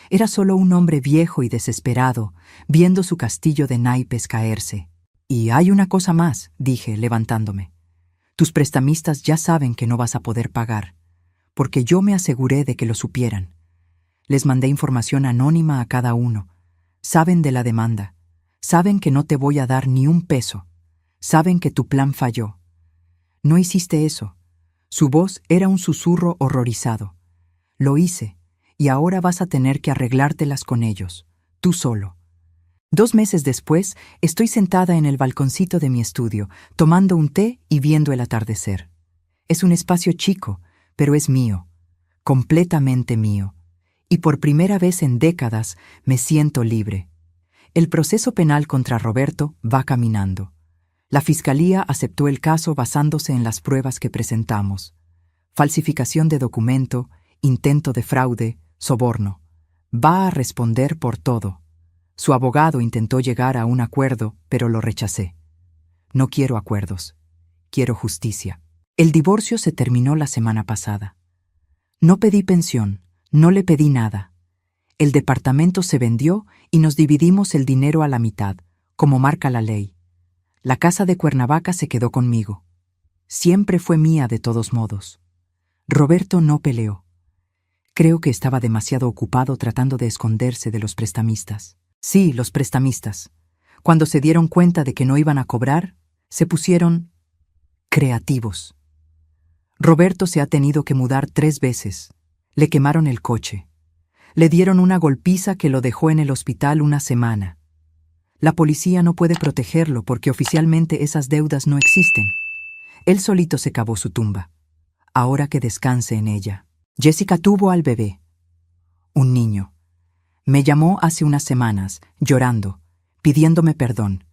Era solo un hombre viejo y desesperado, viendo su castillo de naipes caerse. Y hay una cosa más, dije, levantándome. Tus prestamistas ya saben que no vas a poder pagar, porque yo me aseguré de que lo supieran. Les mandé información anónima a cada uno. Saben de la demanda. Saben que no te voy a dar ni un peso. Saben que tu plan falló. No hiciste eso. Su voz era un susurro horrorizado. Lo hice, y ahora vas a tener que arreglártelas con ellos, tú solo. 2 meses después, estoy sentada en el balconcito de mi estudio, tomando un té y viendo el atardecer. Es un espacio chico, pero es mío, completamente mío. Y por primera vez en décadas me siento libre. El proceso penal contra Roberto va caminando. La Fiscalía aceptó el caso basándose en las pruebas que presentamos. Falsificación de documento, intento de fraude, soborno. Va a responder por todo. Su abogado intentó llegar a un acuerdo, pero lo rechacé. No quiero acuerdos. Quiero justicia. El divorcio se terminó la semana pasada. No pedí pensión, no le pedí nada. El departamento se vendió y nos dividimos el dinero a la mitad, como marca la ley. La casa de Cuernavaca se quedó conmigo. Siempre fue mía de todos modos. Roberto no peleó. Creo que estaba demasiado ocupado tratando de esconderse de los prestamistas. Sí, los prestamistas. Cuando se dieron cuenta de que no iban a cobrar, se pusieron creativos. Roberto se ha tenido que mudar 3 veces. Le quemaron el coche. Le dieron una golpiza que lo dejó en el hospital una semana. La policía no puede protegerlo porque oficialmente esas deudas no existen. Él solito se cavó su tumba. Ahora que descanse en ella. Jessica tuvo al bebé. Un niño. Me llamó hace unas semanas, llorando, pidiéndome perdón.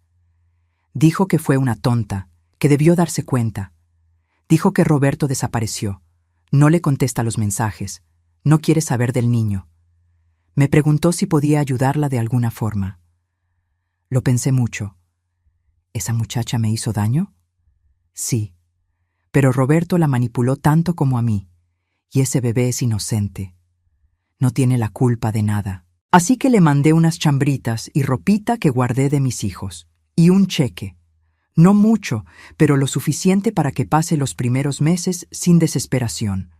Dijo que fue una tonta, que debió darse cuenta. Dijo que Roberto desapareció. No le contesta los mensajes. No quiere saber del niño. Me preguntó si podía ayudarla de alguna forma. Lo pensé mucho. ¿Esa muchacha me hizo daño? Sí. Pero Roberto la manipuló tanto como a mí. Y ese bebé es inocente. No tiene la culpa de nada. Así que le mandé unas chambritas y ropita que guardé de mis hijos. Y un cheque. No mucho, pero lo suficiente para que pase los primeros meses sin desesperación.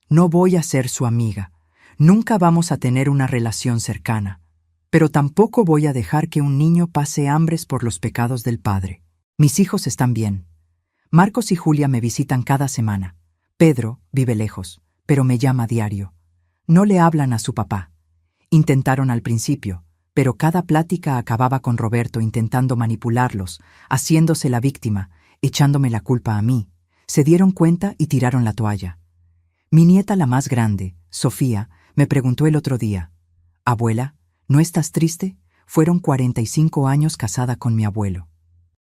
No voy a ser su amiga. Nunca vamos a tener una relación cercana. Pero tampoco voy a dejar que un niño pase hambres por los pecados del padre. Mis hijos están bien. Marcos y Julia me visitan cada semana. Pedro vive lejos, pero me llama a diario. No le hablan a su papá. Intentaron al principio, pero cada plática acababa con Roberto intentando manipularlos, haciéndose la víctima, echándome la culpa a mí. Se dieron cuenta y tiraron la toalla. Mi nieta, la más grande, Sofía, me preguntó el otro día: «Abuela, ¿no estás triste? Fueron 45 años casada con mi abuelo».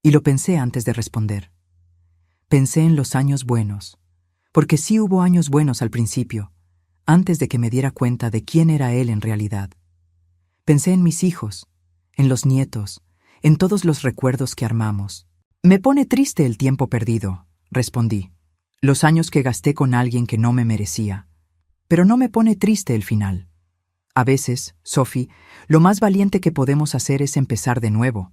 Y lo pensé antes de responder. Pensé en los años buenos, porque sí hubo años buenos al principio, antes de que me diera cuenta de quién era él en realidad. Pensé en mis hijos, en los nietos, en todos los recuerdos que armamos. Me pone triste el tiempo perdido, respondí. Los años que gasté con alguien que no me merecía. Pero no me pone triste el final. A veces, Sophie, lo más valiente que podemos hacer es empezar de nuevo,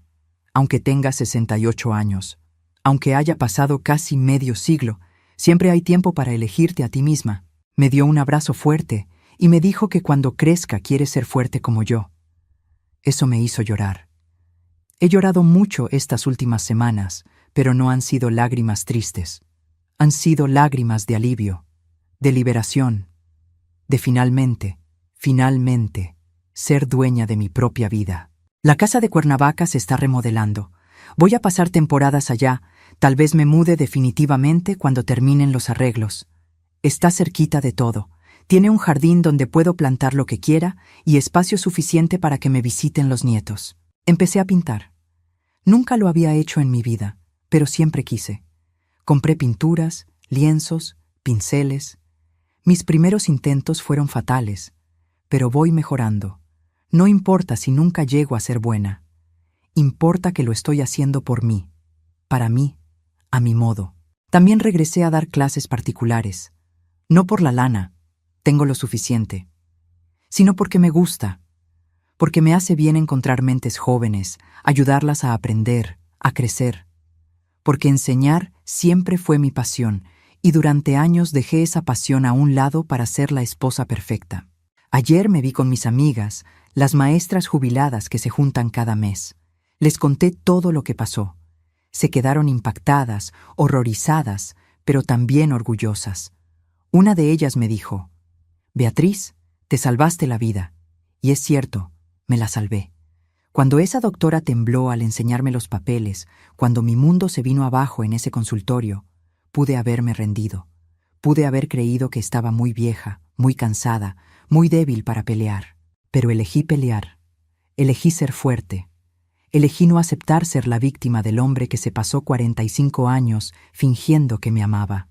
aunque tenga 68 años. Aunque haya pasado casi medio siglo, siempre hay tiempo para elegirte a ti misma. Me dio un abrazo fuerte y me dijo que cuando crezca quiere ser fuerte como yo. Eso me hizo llorar. He llorado mucho estas últimas semanas, pero no han sido lágrimas tristes. Han sido lágrimas de alivio, de liberación, de finalmente ser dueña de mi propia vida. La casa de Cuernavaca se está remodelando. Voy a pasar temporadas allá. Tal vez me mude definitivamente cuando terminen los arreglos. Está cerquita de todo. Tiene un jardín donde puedo plantar lo que quiera y espacio suficiente para que me visiten los nietos. Empecé a pintar. Nunca lo había hecho en mi vida, pero siempre quise. Compré pinturas, lienzos, pinceles. Mis primeros intentos fueron fatales, pero voy mejorando. No importa si nunca llego a ser buena. Importa que lo estoy haciendo por mí, para mí, a mi modo. También regresé a dar clases particulares. No por la lana, tengo lo suficiente, sino porque me gusta, porque me hace bien encontrar mentes jóvenes, ayudarlas a aprender, a crecer. Porque enseñar siempre fue mi pasión y durante años dejé esa pasión a un lado para ser la esposa perfecta. Ayer me vi con mis amigas, las maestras jubiladas que se juntan cada mes. Les conté todo lo que pasó. Se quedaron impactadas, horrorizadas, pero también orgullosas. Una de ellas me dijo: «Beatriz, te salvaste la vida». Y es cierto, me la salvé. Cuando esa doctora tembló al enseñarme los papeles, cuando mi mundo se vino abajo en ese consultorio, pude haberme rendido. Pude haber creído que estaba muy vieja, muy cansada, muy débil para pelear. Pero elegí pelear. Elegí ser fuerte. Elegí no aceptar ser la víctima del hombre que se pasó 45 años fingiendo que me amaba.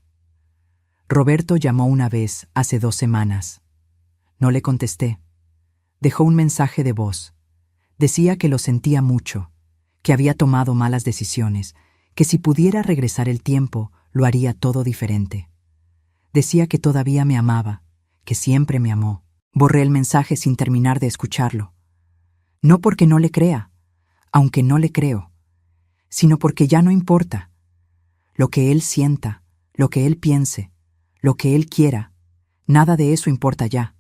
Roberto llamó una vez hace 2 semanas. No le contesté. Dejó un mensaje de voz. Decía que lo sentía mucho, que había tomado malas decisiones, que si pudiera regresar el tiempo, lo haría todo diferente. Decía que todavía me amaba, que siempre me amó. Borré el mensaje sin terminar de escucharlo. No porque no le crea, aunque no le creo, sino porque ya no importa. Lo que él sienta, lo que él piense, lo que él quiera, nada de eso importa ya.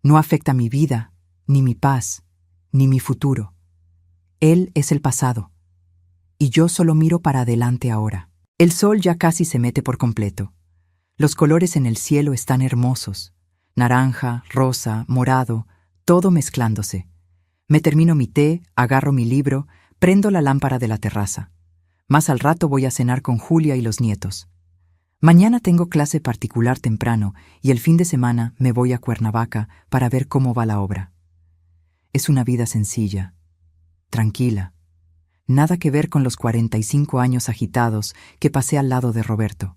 No afecta mi vida, ni mi paz, ni mi futuro. Él es el pasado. Y yo solo miro para adelante ahora. El sol ya casi se mete por completo. Los colores en el cielo están hermosos. Naranja, rosa, morado, todo mezclándose. Me termino mi té, agarro mi libro, prendo la lámpara de la terraza. Más al rato voy a cenar con Julia y los nietos. Mañana tengo clase particular temprano y el fin de semana me voy a Cuernavaca para ver cómo va la obra. Es una vida sencilla, tranquila. Nada que ver con los 45 años agitados que pasé al lado de Roberto.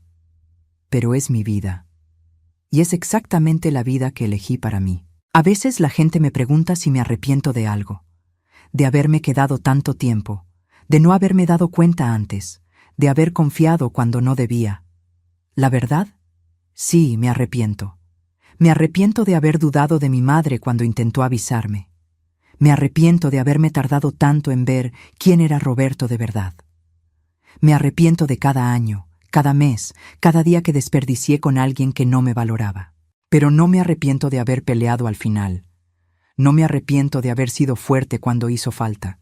Pero es mi vida. Y es exactamente la vida que elegí para mí. A veces la gente me pregunta si me arrepiento de algo, de haberme quedado tanto tiempo, de no haberme dado cuenta antes, de haber confiado cuando no debía. ¿La verdad? Sí, me arrepiento. Me arrepiento de haber dudado de mi madre cuando intentó avisarme. Me arrepiento de haberme tardado tanto en ver quién era Roberto de verdad. Me arrepiento de cada año, cada mes, cada día que desperdicié con alguien que no me valoraba. Pero no me arrepiento de haber peleado al final. No me arrepiento de haber sido fuerte cuando hizo falta.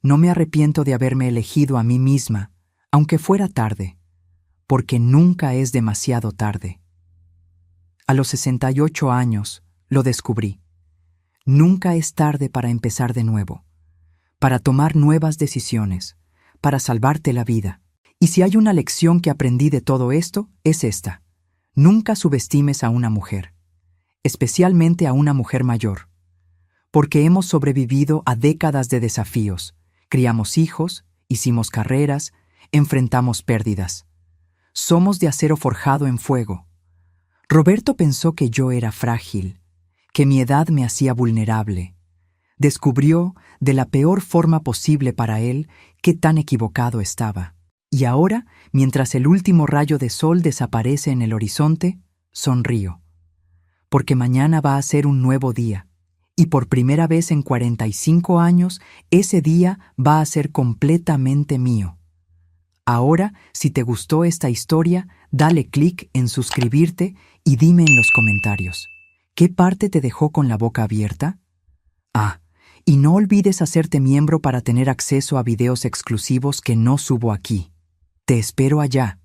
No me arrepiento de haberme elegido a mí misma, aunque fuera tarde, porque nunca es demasiado tarde. A los 68 años lo descubrí. Nunca es tarde para empezar de nuevo, para tomar nuevas decisiones, para salvarte la vida. Y si hay una lección que aprendí de todo esto, es esta. Nunca subestimes a una mujer, especialmente a una mujer mayor, porque hemos sobrevivido a décadas de desafíos, criamos hijos, hicimos carreras, enfrentamos pérdidas. Somos de acero forjado en fuego. Roberto pensó que yo era frágil, que mi edad me hacía vulnerable. Descubrió, de la peor forma posible para él, qué tan equivocado estaba. Y ahora, mientras el último rayo de sol desaparece en el horizonte, sonrío. Porque mañana va a ser un nuevo día. Y por primera vez en 45 años, ese día va a ser completamente mío. Ahora, si te gustó esta historia, dale clic en suscribirte y dime en los comentarios, ¿qué parte te dejó con la boca abierta? Y no olvides hacerte miembro para tener acceso a videos exclusivos que no subo aquí. Te espero allá.